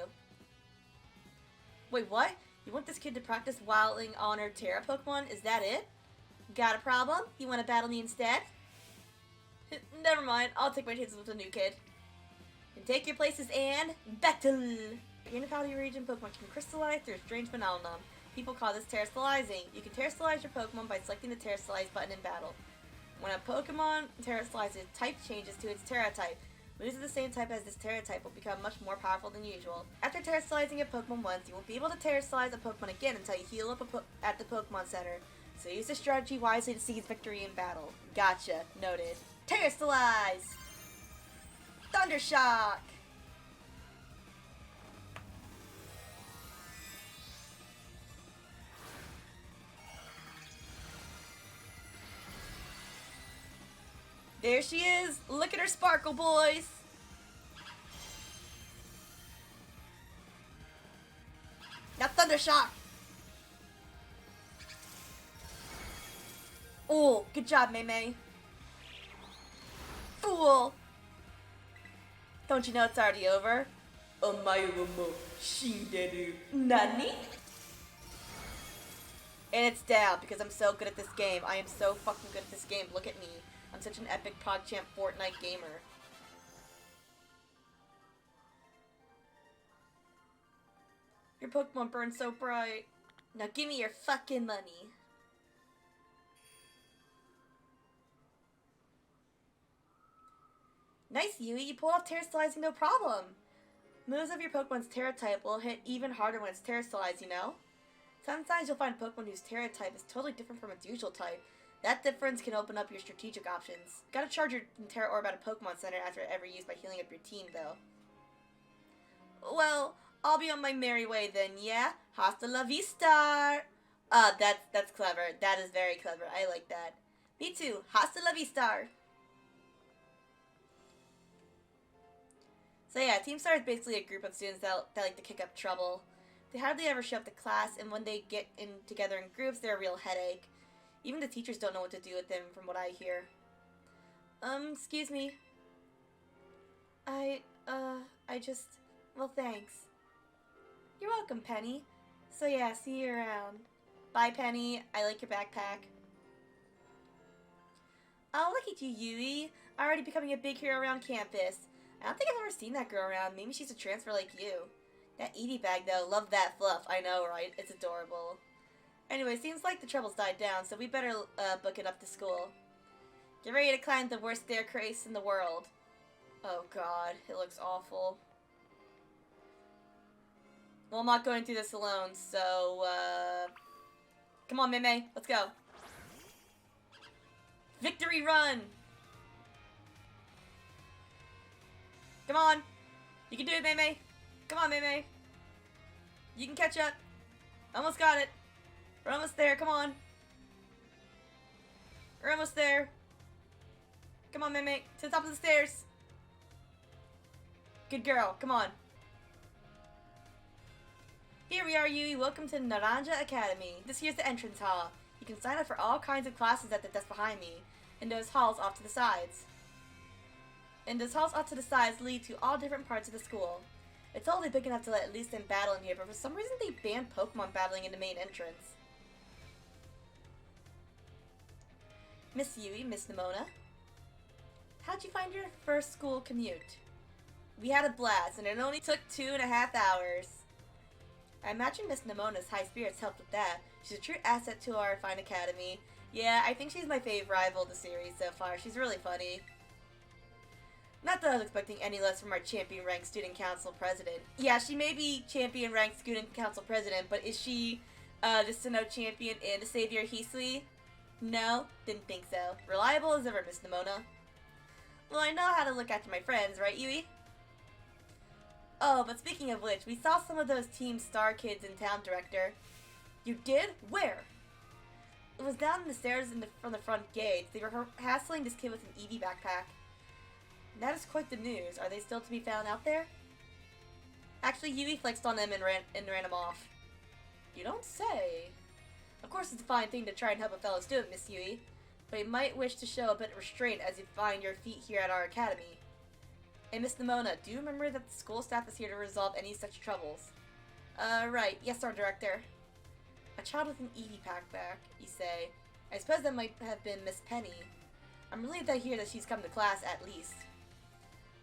Wait, what? You want this kid to practice wilding on her Terra Pokemon? Is that it? Got a problem? You want to battle me instead? Never mind, I'll take my chances with the new kid. And take your places and battle! Here in the Paldean region, Pokemon can crystallize through a strange phenomenon. People call this terrestrializing. You can terrestrialize your Pokemon by selecting the terrestrialize button in battle. When a Pokemon terrestrializes, type changes to its Terra type. Moves of the same type as this Terra type will become much more powerful than usual. After terrestrializing a Pokemon once, you won't be able to terrestrialize a Pokemon again until you heal up at the Pokemon Center. So use this strategy wisely to seize victory in battle. Gotcha. Noted. Terrestrialize! Thundershock! There she is! Look at her sparkle, boys! Now Thundershock! Oh, good job, Mei. Fool! Don't you know it's already over? Omae wa mo shinderu. Nani? And it's down because I'm so good at this game. I am so fucking good at this game. Look at me. I'm such an epic PogChamp Fortnite gamer. Your Pokemon burn so bright. Now give me your fucking money. Nice, Yui. You pulled off terrestrializing no problem. Moves of your Pokemon's Terra type will hit even harder when it's terrestrialized, you know? Sometimes you'll find a Pokemon whose Terra type is totally different from its usual type. That difference can open up your strategic options. Gotta charge your Terra Orb at a Pokemon Center after every use by healing up your team, though. Well, I'll be on my merry way then, yeah? Hasta la vista! That's clever. That is very clever. I like that. Me too. Hasta la vista! So yeah, Team Star is basically a group of students that like to kick up trouble. They hardly ever show up to class, and when they get together in groups, they're a real headache. Even the teachers don't know what to do with them, from what I hear. Excuse me. I just... Well, thanks. You're welcome, Penny. So yeah, see you around. Bye, Penny. I like your backpack. Oh, look at you, Yui. Already becoming a big hero around campus. I don't think I've ever seen that girl around. Maybe she's a transfer like you. That Edie bag, though. Love that fluff. I know, right? It's adorable. Anyway, seems like the trouble's died down, so we better book it up to school. Get ready to climb the worst staircase in the world. Oh god, it looks awful. Well, I'm not going through this alone, so, come on, Mei, let's go. Victory run! Come on! You can do it, Mei. Come on, Mei. You can catch up. Almost got it. We're almost there, come on. We're almost there. Come on, Mei. To the top of the stairs. Good girl, come on. Here we are, Yui. Welcome to Naranja Academy. This here's the entrance hall. You can sign up for all kinds of classes at the desk behind me, and those halls off to the sides. And this hall's off to the sides lead to all different parts of the school. It's totally big enough to let loose and battle in here, but for some reason they banned Pokemon battling in the main entrance. Miss Yui, Miss Nimona. How'd you find your first school commute? We had a blast, and it only took 2.5 hours. I imagine Miss Nimona's high spirits helped with that. She's a true asset to our fine academy. Yeah, I think she's my fave rival of the series so far. She's really funny. Not that I was expecting any less from our champion-ranked student council president. Yeah, she may be champion-ranked student council president, but is she the Sinnoh champion and the savior Hisui? No, didn't think so. Reliable as ever, Miss Nimona. Well, I know how to look after my friends, right, Yui? Oh, but speaking of which, we saw some of those Team Star kids in town, Director. You did? Where? It was down the stairs from the front gates. They were hassling this kid with an EV backpack. That is quite the news. Are they still to be found out there? Actually, Yui flexed on them and ran them off. You don't say. Of course, it's a fine thing to try and help a fellow student, Miss Yui, but you might wish to show a bit of restraint as you find your feet here at our academy. Hey, Miss Nimona, do you remember that the school staff is here to resolve any such troubles? Right. Yes, our director. A child with an EV backpack, you say. I suppose that might have been Miss Penny. I'm relieved to hear that she's come to class, at least.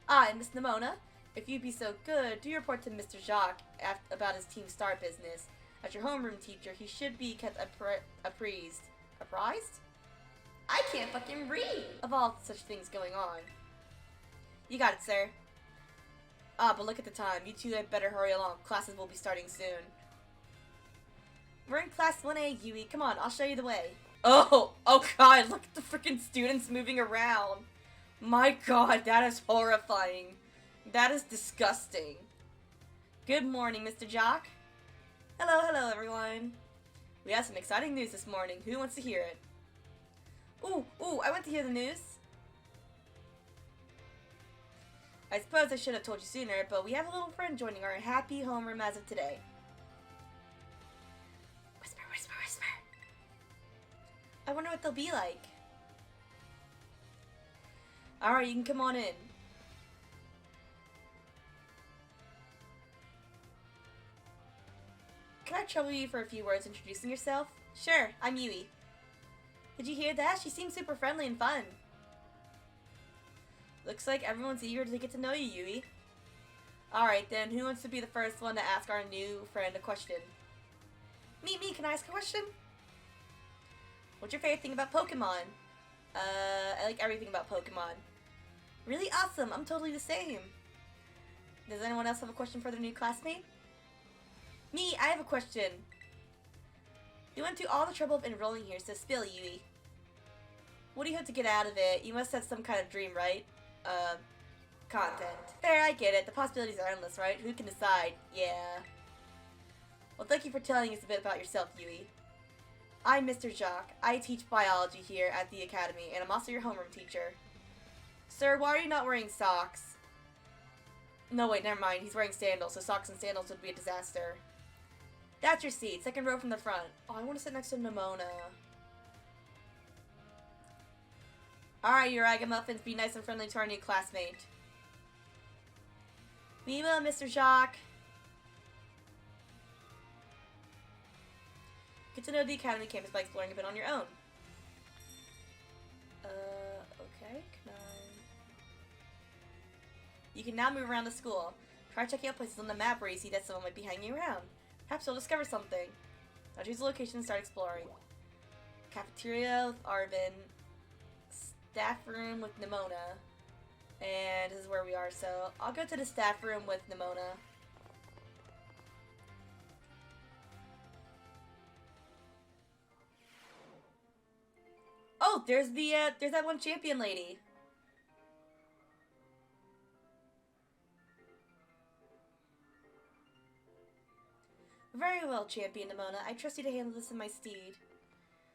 Ah, and Miss Nimona, if you'd be so good, do report to Mr. Jacques about his Team Star business. As your homeroom teacher, he should be kept apprised. Apprised? I can't fucking read! Of all such things going on. You got it, sir. Ah, but look at the time. You two had better hurry along. Classes will be starting soon. We're in class 1A, Yui. Come on, I'll show you the way. Oh god, look at the freaking students moving around. My god, that is horrifying. That is disgusting. Good morning, Mr. Jock. Hello, everyone. We have some exciting news this morning. Who wants to hear it? Ooh, I want to hear the news. I suppose I should have told you sooner, but we have a little friend joining our happy homeroom as of today. Whisper, whisper, whisper. I wonder what they'll be like. Alright, you can come on in. Can I trouble you for a few words introducing yourself? Sure, I'm Yui. Did you hear that? She seems super friendly and fun. Looks like everyone's eager to get to know you, Yui. Alright then, who wants to be the first one to ask our new friend a question? Me, can I ask a question? What's your favorite thing about Pokemon? I like everything about Pokemon. Really awesome, I'm totally the same. Does anyone else have a question for their new classmate? Me, I have a question. You went to all the trouble of enrolling here, so spill, Yui. What do you hope to get out of it? You must have some kind of dream, right? Content. Fair, I get it. The possibilities are endless, right? Who can decide? Yeah. Well, thank you for telling us a bit about yourself, Yui. I'm Mr. Jacques. I teach biology here at the academy, and I'm also your homeroom teacher. Sir, why are you not wearing socks? No, wait, never mind. He's wearing sandals, so socks and sandals would be a disaster. That's your seat. Second row from the front. Oh, I want to sit next to Nimona. Alright, you ragamuffins, be nice and friendly to our new classmate. We will, Mr. Jacques. Get to know the academy campus by exploring a bit on your own. Okay, can I... You can now move around the school. Try checking out places on the map where you see that someone might be hanging around. Perhaps you'll discover something. Now choose a location and start exploring. Cafeteria with Arvin. Staff room with Nimona. And this is where we are, so I'll go to the staff room with Nimona. Oh, there's that one champion lady. Very well, Champion Nimona. I trust you to handle this in my stead.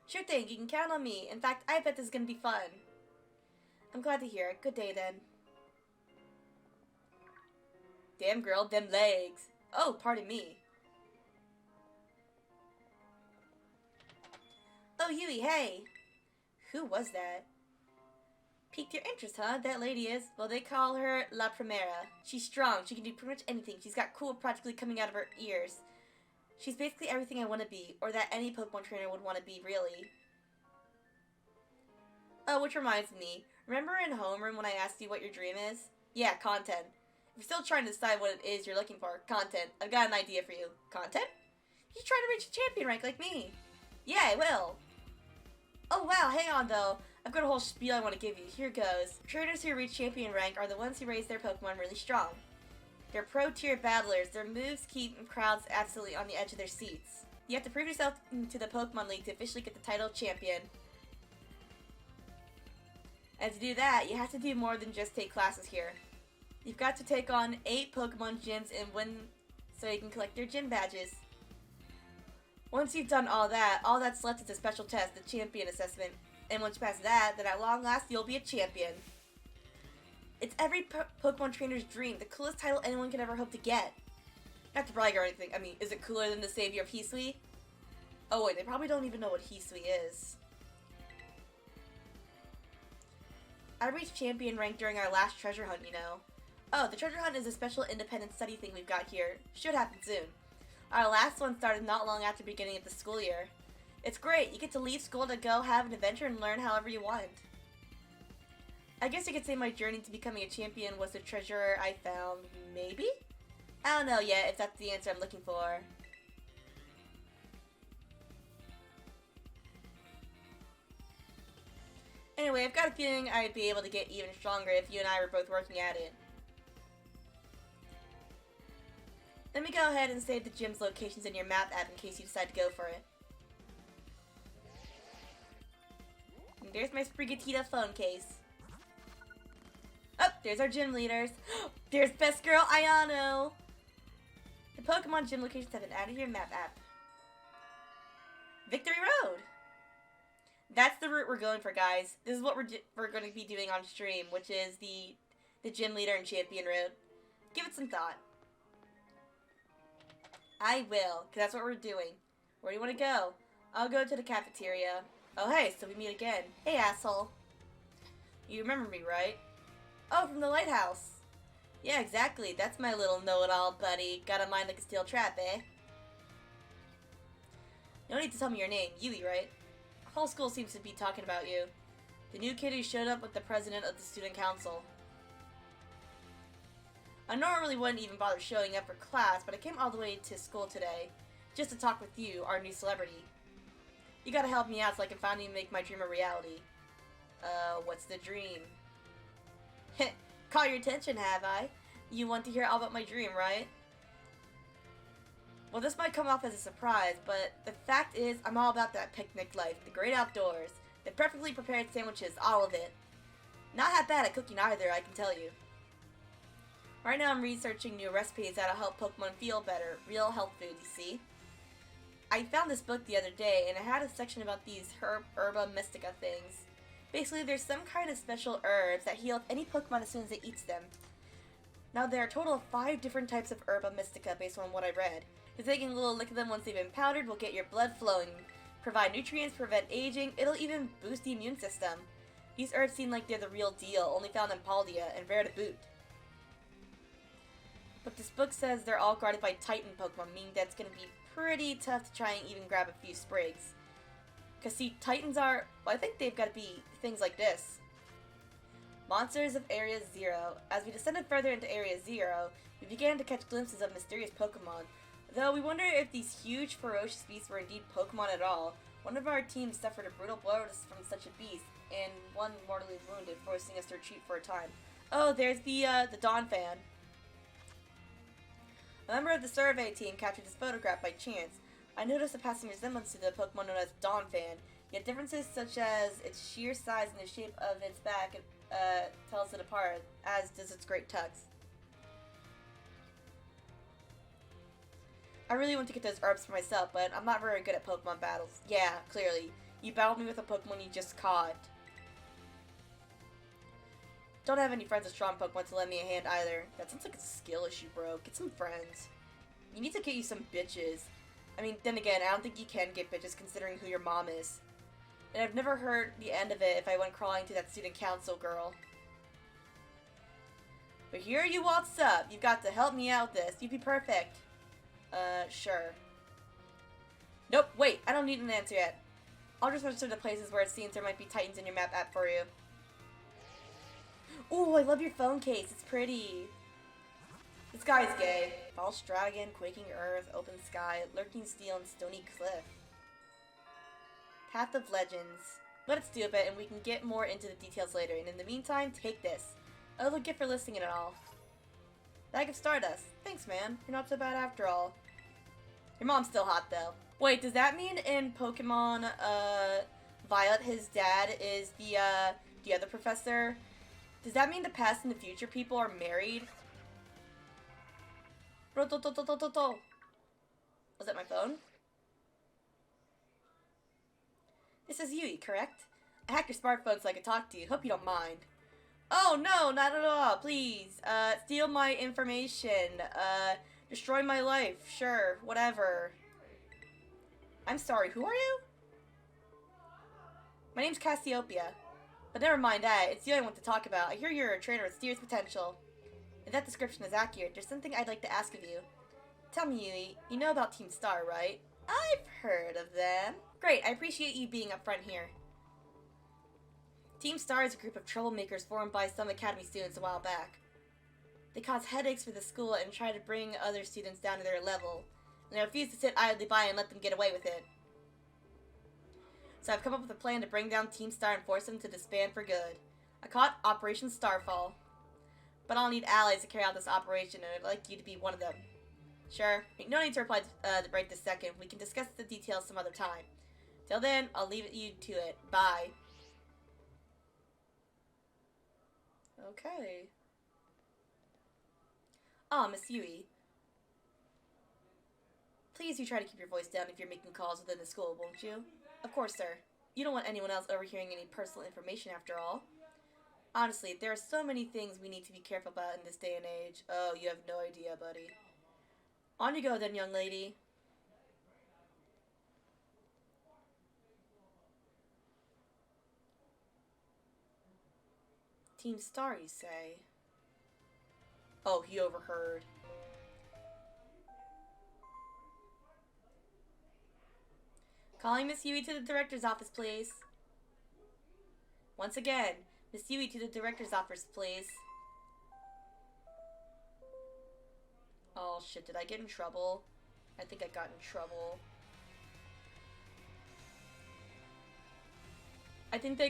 Sure thing, you can count on me. In fact, I bet this is gonna be fun. I'm glad to hear it. Good day, then. Damn, girl, them legs. Oh, pardon me. Oh, Yui, hey. Who was that? Piqued your interest, huh? That lady is. Well, they call her La Primera. She's strong. She can do pretty much anything. She's got cool practically coming out of her ears. She's basically everything I want to be, or that any Pokemon trainer would want to be, really. Oh, which reminds me. Remember in homeroom when I asked you what your dream is? Yeah, content. If you're still trying to decide what it is you're looking for, content, I've got an idea for you. Content? You're trying to reach a champion rank like me. Yeah, I will. Oh wow, hang on though. I've got a whole spiel I want to give you. Here goes. Trainers who reach champion rank are the ones who raise their Pokemon really strong. They're pro-tier battlers. Their moves keep crowds absolutely on the edge of their seats. You have to prove yourself to the Pokemon League to officially get the title of champion. And to do that, you have to do more than just take classes here. You've got to take on 8 Pokemon gyms and win so you can collect your gym badges. Once you've done all that's left is a special test, the champion assessment. And once you pass that, then at long last, you'll be a champion. It's every Pokemon trainer's dream, the coolest title anyone could ever hope to get. Not to brag or anything, I mean, is it cooler than the savior of Hisui? Oh wait, they probably don't even know what Hisui is. I reached champion rank during our last treasure hunt, you know. Oh, the treasure hunt is a special independent study thing we've got here. Should happen soon. Our last one started not long after the beginning of the school year. It's great, you get to leave school to go have an adventure and learn however you want. I guess you could say my journey to becoming a champion was the treasure I found, maybe? I don't know yet if that's the answer I'm looking for. Anyway, I've got a feeling I'd be able to get even stronger if you and I were both working at it. Let me go ahead and save the gym's locations in your map app in case you decide to go for it. And there's my Sprigatito phone case. Oh, there's our gym leaders. There's best girl Ayano. The Pokemon gym locations have been added to your map app. Victory Road. That's the route we're going for, guys. This is what we're going to be doing on stream, which is the gym leader and champion route. Give it some thought. I will, because that's what we're doing. Where do you want to go? I'll go to the cafeteria. Oh, hey, so we meet again. Hey, asshole. You remember me, right? Oh, from the lighthouse. Yeah, exactly. That's my little know-it-all, buddy. Got a mind like a steel trap, eh? You don't need to tell me your name. Yui, right? Whole school seems to be talking about you. The new kid who showed up with the president of the student council. I normally wouldn't even bother showing up for class, but I came all the way to school today just to talk with you, our new celebrity. You gotta help me out so I can finally make my dream a reality. What's the dream? Caught your attention, have I? You want to hear all about my dream, right? Well, this might come off as a surprise, but the fact is, I'm all about that picnic life, the great outdoors, the perfectly prepared sandwiches, all of it. Not that bad at cooking either, I can tell you. Right now I'm researching new recipes that'll help Pokemon feel better, real health food, you see. I found this book the other day, and it had a section about these herba mystica things. Basically, there's some kind of special herbs that heal any Pokemon as soon as it eats them. Now, there are a total of 5 different types of herba mystica based on what I read. Just taking a little lick of them once they've been powdered will get your blood flowing, provide nutrients, prevent aging, it'll even boost the immune system. These herbs seem like they're the real deal, only found in Paldean, and rare to boot. But this book says they're all guarded by Titan Pokemon, meaning that it's going to be pretty tough to try and even grab a few sprigs. Because see, Titans are, well, I think they've got to be things like this. Monsters of Area 0. As we descended further into Area 0, we began to catch glimpses of mysterious Pokemon. Though we wonder if these huge, ferocious beasts were indeed Pokemon at all. One of our team suffered a brutal blow from such a beast, and one mortally wounded, forcing us to retreat for a time. Oh, there's the Dawn fan. A member of the survey team captured this photograph by chance. I noticed a passing resemblance to the Pokemon known as Donphan, yet differences such as its sheer size and the shape of its back tells it apart, as does its great tucks. I really want to get those herbs for myself, but I'm not very good at Pokemon battles. Yeah, clearly. You battled me with a Pokemon you just caught. Don't have any friends with strong Pokemon to lend me a hand either. That sounds like a skill issue, bro. Get some friends. You need to get you some bitches. I mean, then again, I don't think you can get bitches considering who your mom is. And I've never heard the end of it if I went crawling to that student council girl. But here you waltz up. You've got to help me out with this. You'd be perfect. Sure. Nope, wait. I don't need an answer yet. I'll just register the places where it seems there might be titans in your map app for you. Ooh, I love your phone case. It's pretty. This guy's gay. False dragon, quaking earth, open sky, lurking steel, and stony cliff. Path of Legends. Let's do it, and we can get more into the details later. And in the meantime, take this. A little gift for listening and all. Bag of Stardust. Thanks, man. You're not so bad after all. Your mom's still hot, though. Wait, does that mean in Pokemon, Violet, his dad is the other professor? Does that mean the past and the future people are married? Was that my phone? This is Yui, correct? I hacked your smartphone so I could talk to you. Hope you don't mind. Oh, no, not at all. Please. Steal my information. Destroy my life. Sure, whatever. I'm sorry, who are you? My name's Cassiopeia. But never mind that. It's you I want to talk about. I hear you're a trainer with serious potential. If that description is accurate, there's something I'd like to ask of you. Tell me, Yui, you know about Team Star, right? I've heard of them. Great, I appreciate you being upfront here. Team Star is a group of troublemakers formed by some Academy students a while back. They cause headaches for the school and try to bring other students down to their level, and I refuse to sit idly by and let them get away with it. So I've come up with a plan to bring down Team Star and force them to disband for good. I call it Operation Starfall. But I'll need allies to carry out this operation, and I'd like you to be one of them. Sure. No need to reply right this second. We can discuss the details some other time. Till then, I'll leave you to it. Bye. Okay. Ah, Miss Yui. Please you try to keep your voice down if you're making calls within the school, won't you? Of course, sir. You don't want anyone else overhearing any personal information after all. Honestly, there are so many things we need to be careful about in this day and age. Oh, you have no idea, buddy. On you go then, young lady. Team Star, you say? Oh, he overheard. Calling Miss Yui to the director's office, please. Once again, Miss Yui to the director's office, please. Oh shit, did I get in trouble? I think I got in trouble. I think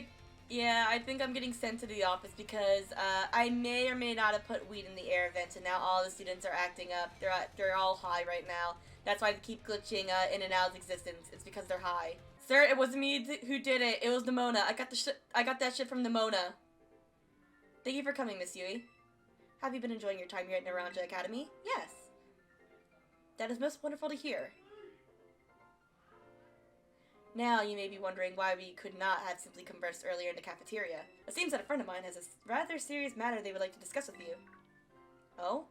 I'm getting sent to the office because I may or may not have put weed in the air vent, and now all the students are acting up. They're all high right now. That's why they keep glitching in and out of existence. It's because they're high. Sir, it wasn't me who did it. It was Nimona. I got that shit from Nimona. Thank you for coming, Miss Yui. Have you been enjoying your time here at Naranja Academy? Yes. That is most wonderful to hear. Now you may be wondering why we could not have simply conversed earlier in the cafeteria. It seems that a friend of mine has a rather serious matter they would like to discuss with you. Oh?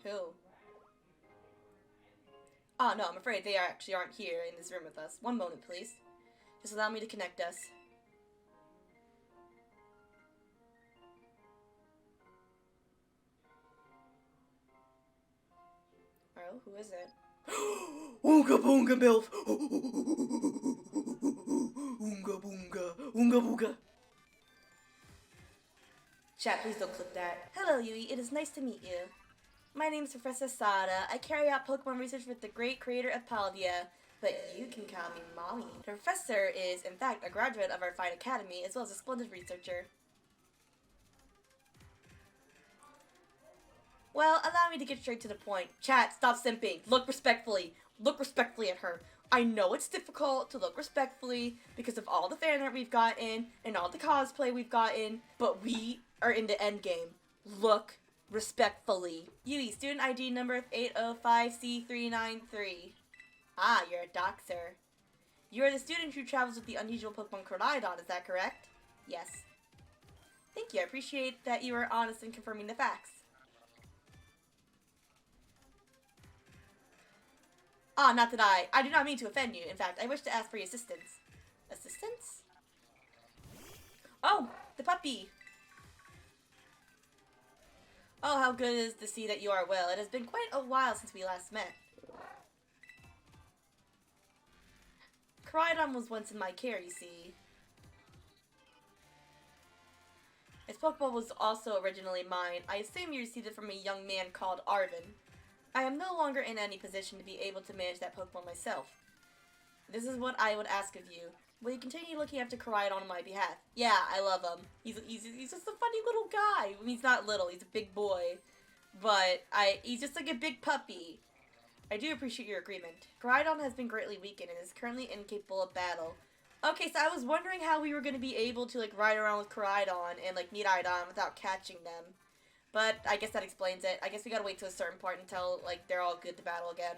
Who? Oh, no, I'm afraid they actually aren't here in this room with us. One moment, please. Just allow me to connect us. Oh, who is it? Oonga boonga milf! Oonga boonga! Oonga boonga! Chat, please don't clip that. Hello, Yui. It is nice to meet you. My name is Professor Sada. I carry out Pokemon research with the great creator of Paldean, but you can call me Mommy. The professor is, in fact, a graduate of our fine academy, as well as a splendid researcher. Well, allow me to get straight to the point. Chat, stop simping. Look respectfully. Look respectfully at her. I know it's difficult to look respectfully because of all the fan art we've gotten and all the cosplay we've gotten, but we are in the end game. Look respectfully. Yui, student ID number 805C393. Ah, you're a doxer. You are the student who travels with the unusual Pokemon Koraidon, is that correct? Yes. Thank you, I appreciate that you are honest in confirming the facts. Ah, not that I do not mean to offend you. In fact, I wish to ask for your assistance. Assistance? Oh, the puppy. Oh, how good it is to see that you are well. It has been quite a while since we last met. Koraidon was once in my care, you see. Its Pokeball was also originally mine. I assume you received it from a young man called Arvin. I am no longer in any position to be able to manage that Pokemon myself. This is what I would ask of you. Will you continue looking after Koraidon on my behalf? Yeah, I love him. He's just a funny little guy. I mean, he's not little, he's a big boy. But he's just like a big puppy. I do appreciate your agreement. Koraidon has been greatly weakened and is currently incapable of battle. Okay, so I was wondering how we were going to be able to, like, ride around with Koraidon and, like, Miraidon without catching them. But I guess that explains it. I guess we gotta wait to a certain part until, like, they're all good to battle again.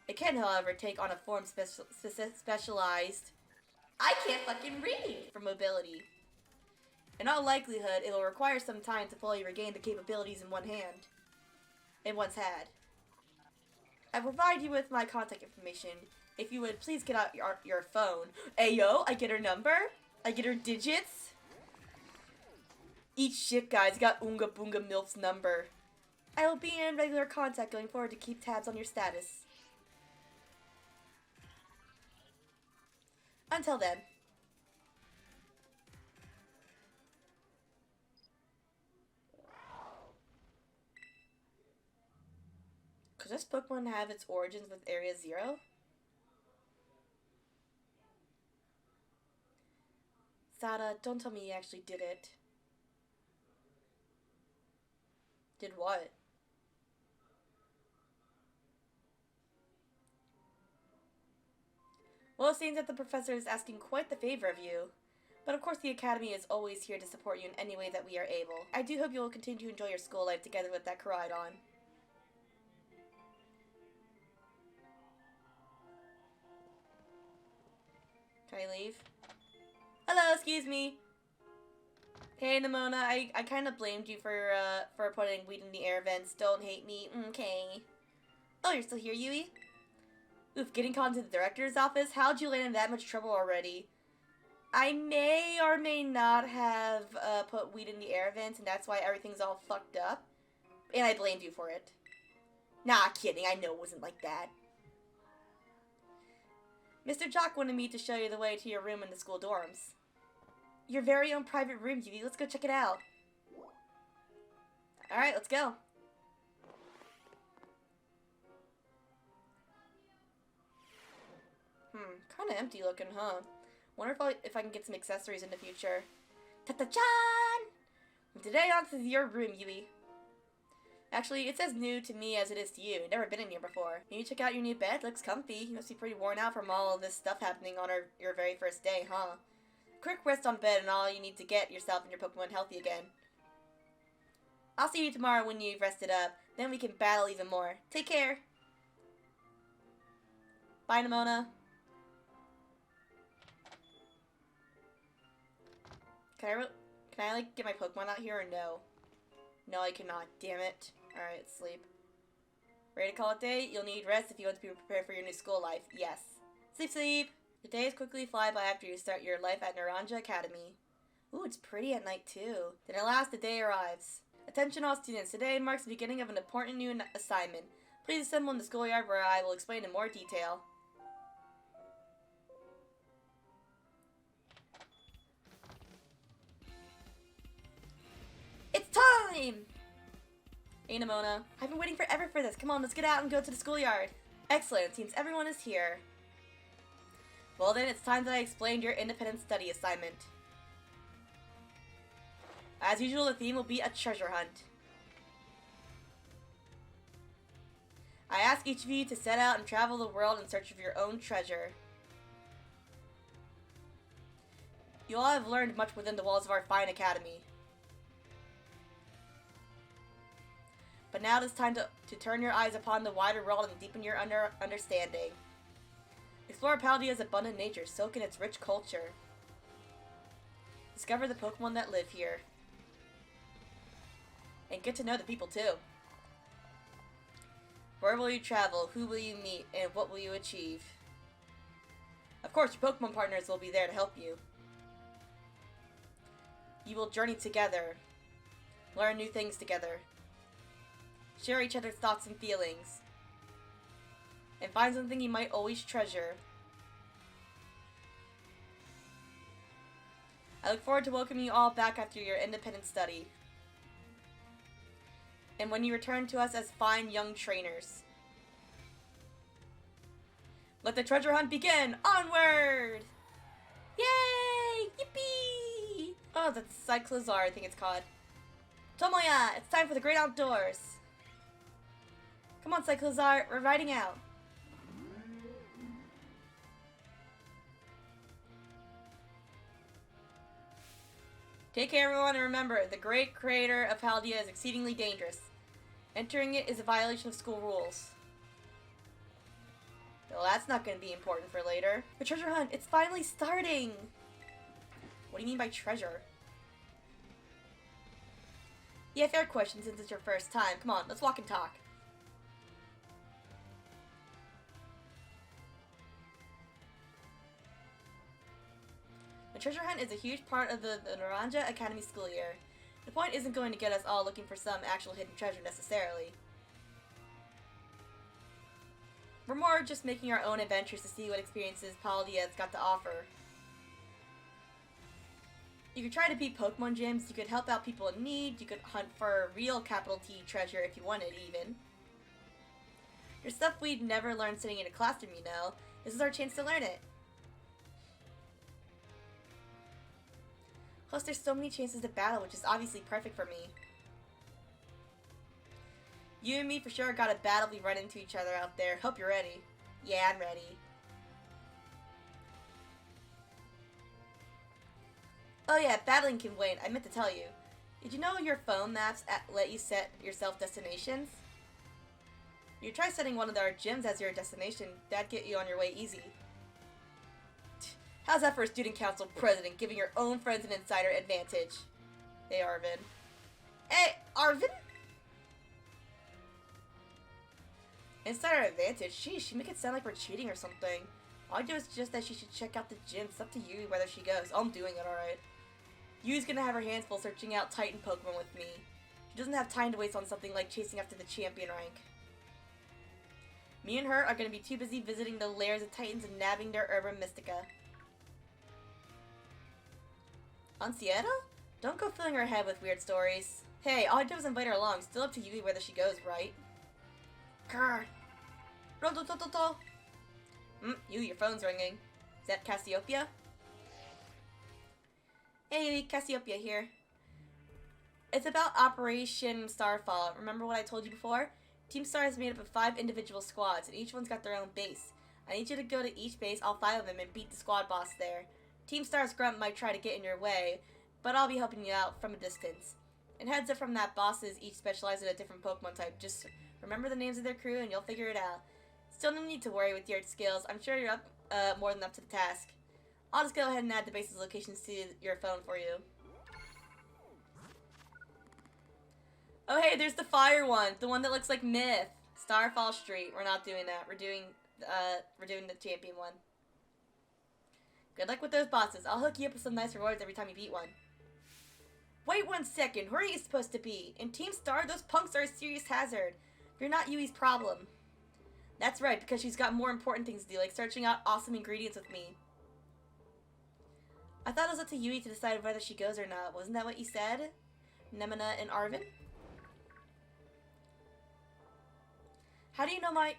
It can, however, take on a form specialized... I can't fucking read! For mobility. In all likelihood, it will require some time to fully regain the capabilities in one hand it once had. I provide you with my contact information. If you would please get out your phone. Ayo, I get her number. I get her digits. Eat shit, guys. Got Oonga Boonga Milf's number. I will be in regular contact going forward to keep tabs on your status. Until then. Could this Pokemon have its origins with Area 0? Sada, don't tell me you actually did it. Did what? Well, it seems that the professor is asking quite the favor of you. But of course the Academy is always here to support you in any way that we are able. I do hope you will continue to enjoy your school life together with that Koraidon. Can I leave? Hello, excuse me. Hey, Nimona, I kind of blamed you for putting weed in the air vents. Don't hate me. Okay. Oh, you're still here, Yui? Oof, getting called into the director's office? How'd you land in that much trouble already? I may or may not have put weed in the air vents, and that's why everything's all fucked up. And I blamed you for it. Nah, kidding. I know it wasn't like that. Mr. Jock wanted me to show you the way to your room in the school dorms. Your very own private room, Yui. Let's go check it out. Alright, let's go. Kinda empty looking, huh? Wonder if I can get some accessories in the future. Ta-ta-chan! From today on, this is your room, Yui. Actually, it's as new to me as it is to you. Never been in here before. Maybe check out your new bed. Looks comfy. You must be pretty worn out from all of this stuff happening on your very first day, huh? Quick rest on bed and all you need to get yourself and your Pokemon healthy again. I'll see you tomorrow when you've rested up. Then we can battle even more. Take care. Bye, Nimona. Can I like get my Pokemon out here or no? No, I cannot. Damn it. Alright, sleep. Ready to call it day? You'll need rest if you want to be prepared for your new school life. Yes. Sleep, sleep. The days quickly fly by after you start your life at Naranja Academy. Ooh, it's pretty at night too. Then at last the day arrives. Attention all students. Today marks the beginning of an important new assignment. Please assemble in the schoolyard where I will explain in more detail. It's time! Hey, Nimona. I've been waiting forever for this. Come on, let's get out and go to the schoolyard. Excellent. Seems everyone is here. Well then, it's time that I explained your independent study assignment. As usual, the theme will be a treasure hunt. I ask each of you to set out and travel the world in search of your own treasure. You all have learned much within the walls of our fine academy. But now it is time to turn your eyes upon the wider world and deepen your understanding. Explore Paldea's abundant nature, soak in its rich culture. Discover the Pokemon that live here. And get to know the people too. Where will you travel? Who will you meet? And what will you achieve? Of course, your Pokemon partners will be there to help you. You will journey together. Learn new things together. Share each other's thoughts and feelings. And find something you might always treasure. I look forward to welcoming you all back after your independent study. And when you return to us as fine young trainers. Let the treasure hunt begin! Onward! Yay! Yippee! Oh, that's Cyclozar, I think it's called. Tomoya, it's time for the great outdoors. Come on, Cyclozar, we're riding out. Take care, everyone, and remember, the great crater of Paldean is exceedingly dangerous. Entering it is a violation of school rules. Well, that's not going to be important for later. The treasure hunt, it's finally starting! What do you mean by treasure? Yeah, fair question since it's your first time. Come on, let's walk and talk. The treasure hunt is a huge part of the Naranja Academy school year. The point isn't going to get us all looking for some actual hidden treasure necessarily. We're more just making our own adventures to see what experiences Paldean's got to offer. You could try to beat Pokemon gyms, you could help out people in need, you could hunt for real capital T treasure if you wanted even. There's stuff we'd never learn sitting in a classroom, you know. This is our chance to learn it. Plus, there's so many chances to battle, which is obviously perfect for me. You and me for sure got a battle we run into each other out there. Hope you're ready. Yeah, I'm ready. Oh yeah, battling can wait. I meant to tell you. Did you know your phone maps let you set yourself destinations? You try setting one of our gyms as your destination. That'd get you on your way easy. How's that for a student council president, giving your own friends an insider advantage? Hey, Arvin. Hey, Arvin? Insider advantage? Sheesh, you make it sound like we're cheating or something. All I do is just that she should check out the gym. It's up to you whether she goes. Oh, I'm doing it, alright. Yu's gonna have her hands full searching out Titan Pokemon with me. She doesn't have time to waste on something like chasing after the champion rank. Me and her are gonna be too busy visiting the lairs of Titans and nabbing their Herba Mystica. Ansieto? Don't go filling her head with weird stories. Hey, all I did was invite her along. Still up to Yui whether she goes, right? Grr. Yui, your phone's ringing. Is that Cassiopeia? Hey, Yui, Cassiopeia here. It's about Operation Starfall. Remember what I told you before? Team Star is made up of 5 individual squads, and each one's got their own base. I need you to go to each base, all 5 of them, and beat the squad boss there. Team Star's Grunt might try to get in your way, but I'll be helping you out from a distance. And heads up from that, bosses each specialize in a different Pokemon type. Just remember the names of their crew and you'll figure it out. Still no need to worry with your skills. I'm sure you're up more than up to the task. I'll just go ahead and add the base's locations to your phone for you. Oh hey, there's the fire one. The one that looks like Myth. Starfall Street. We're not doing that. We're doing the champion one. Good luck with those bosses. I'll hook you up with some nice rewards every time you beat one. Wait 1 second. Who are you supposed to be? In Team Star, those punks are a serious hazard. You're not Yui's problem. That's right, because she's got more important things to do, like searching out awesome ingredients with me. I thought it was up to Yui to decide whether she goes or not. Wasn't that what you said? Nemina and Arvin? How do you know my...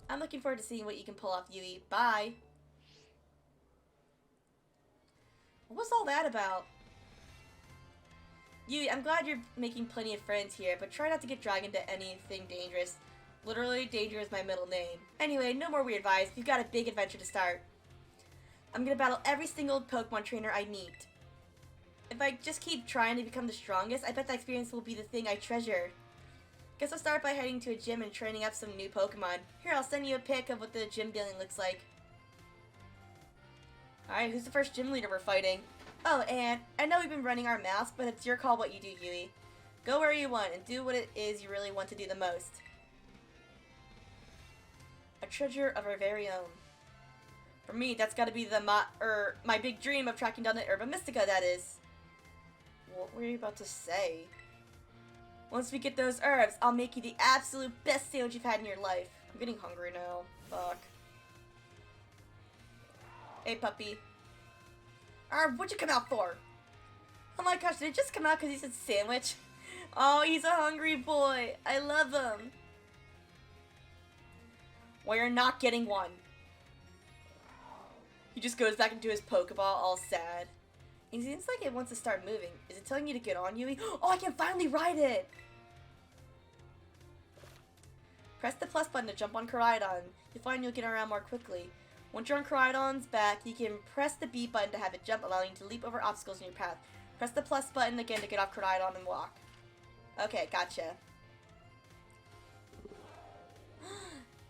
I'm looking forward to seeing what you can pull off, Yui. Bye. What's all that about? Yui, I'm glad you're making plenty of friends here, but try not to get dragged into anything dangerous. Literally, danger is my middle name. Anyway, no more weird vibes. We've got a big adventure to start. I'm gonna battle every single Pokemon trainer I meet. If I just keep trying to become the strongest, I bet that experience will be the thing I treasure. Guess I'll start by heading to a gym and training up some new Pokemon. Here, I'll send you a pic of what the gym building looks like. Alright, who's the first gym leader we're fighting? Oh, and I know we've been running our mouths, but it's your call what you do, Yui. Go where you want and do what it is you really want to do the most. A treasure of our very own. For me, that's gotta be my big dream of tracking down the Herba Mystica, that is. What were you about to say? Once we get those herbs, I'll make you the absolute best sandwich you've had in your life. I'm getting hungry now. Fuck. Hey, puppy. What'd you come out for? Oh my gosh, did it just come out because he said sandwich? Oh, he's a hungry boy. I love him. Well, you're not getting one. He just goes back into his Pokeball all sad. It seems like it wants to start moving. Is it telling you to get on, Yui? Oh, I can finally ride it! Press the plus button to jump on Koraidon. You'll find you'll get around more quickly. Once you're on Koraidon's back, you can press the B button to have it jump, allowing you to leap over obstacles in your path. Press the plus button again to get off Koraidon and walk. Okay, gotcha.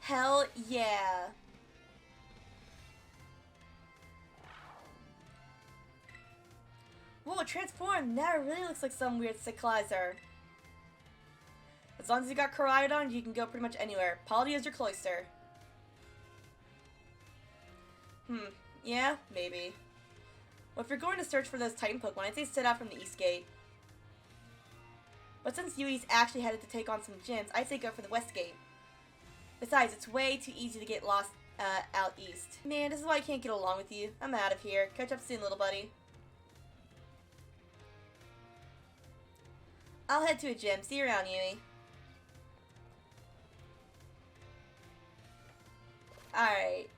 Hell yeah. Whoa, transformed! Now it really looks like some weird Cyclizer. As long as you got Koraidon, you can go pretty much anywhere. Paldean is your cloister. Yeah, maybe. Well, if you're going to search for those Titan Pokemon, I'd say set out from the East Gate. But since Yui's actually headed to take on some gyms, I'd say go for the West Gate. Besides, it's way too easy to get lost out east. Man, this is why I can't get along with you. I'm out of here. Catch up soon, little buddy. I'll head to a gym. See you around, Yui. Alright.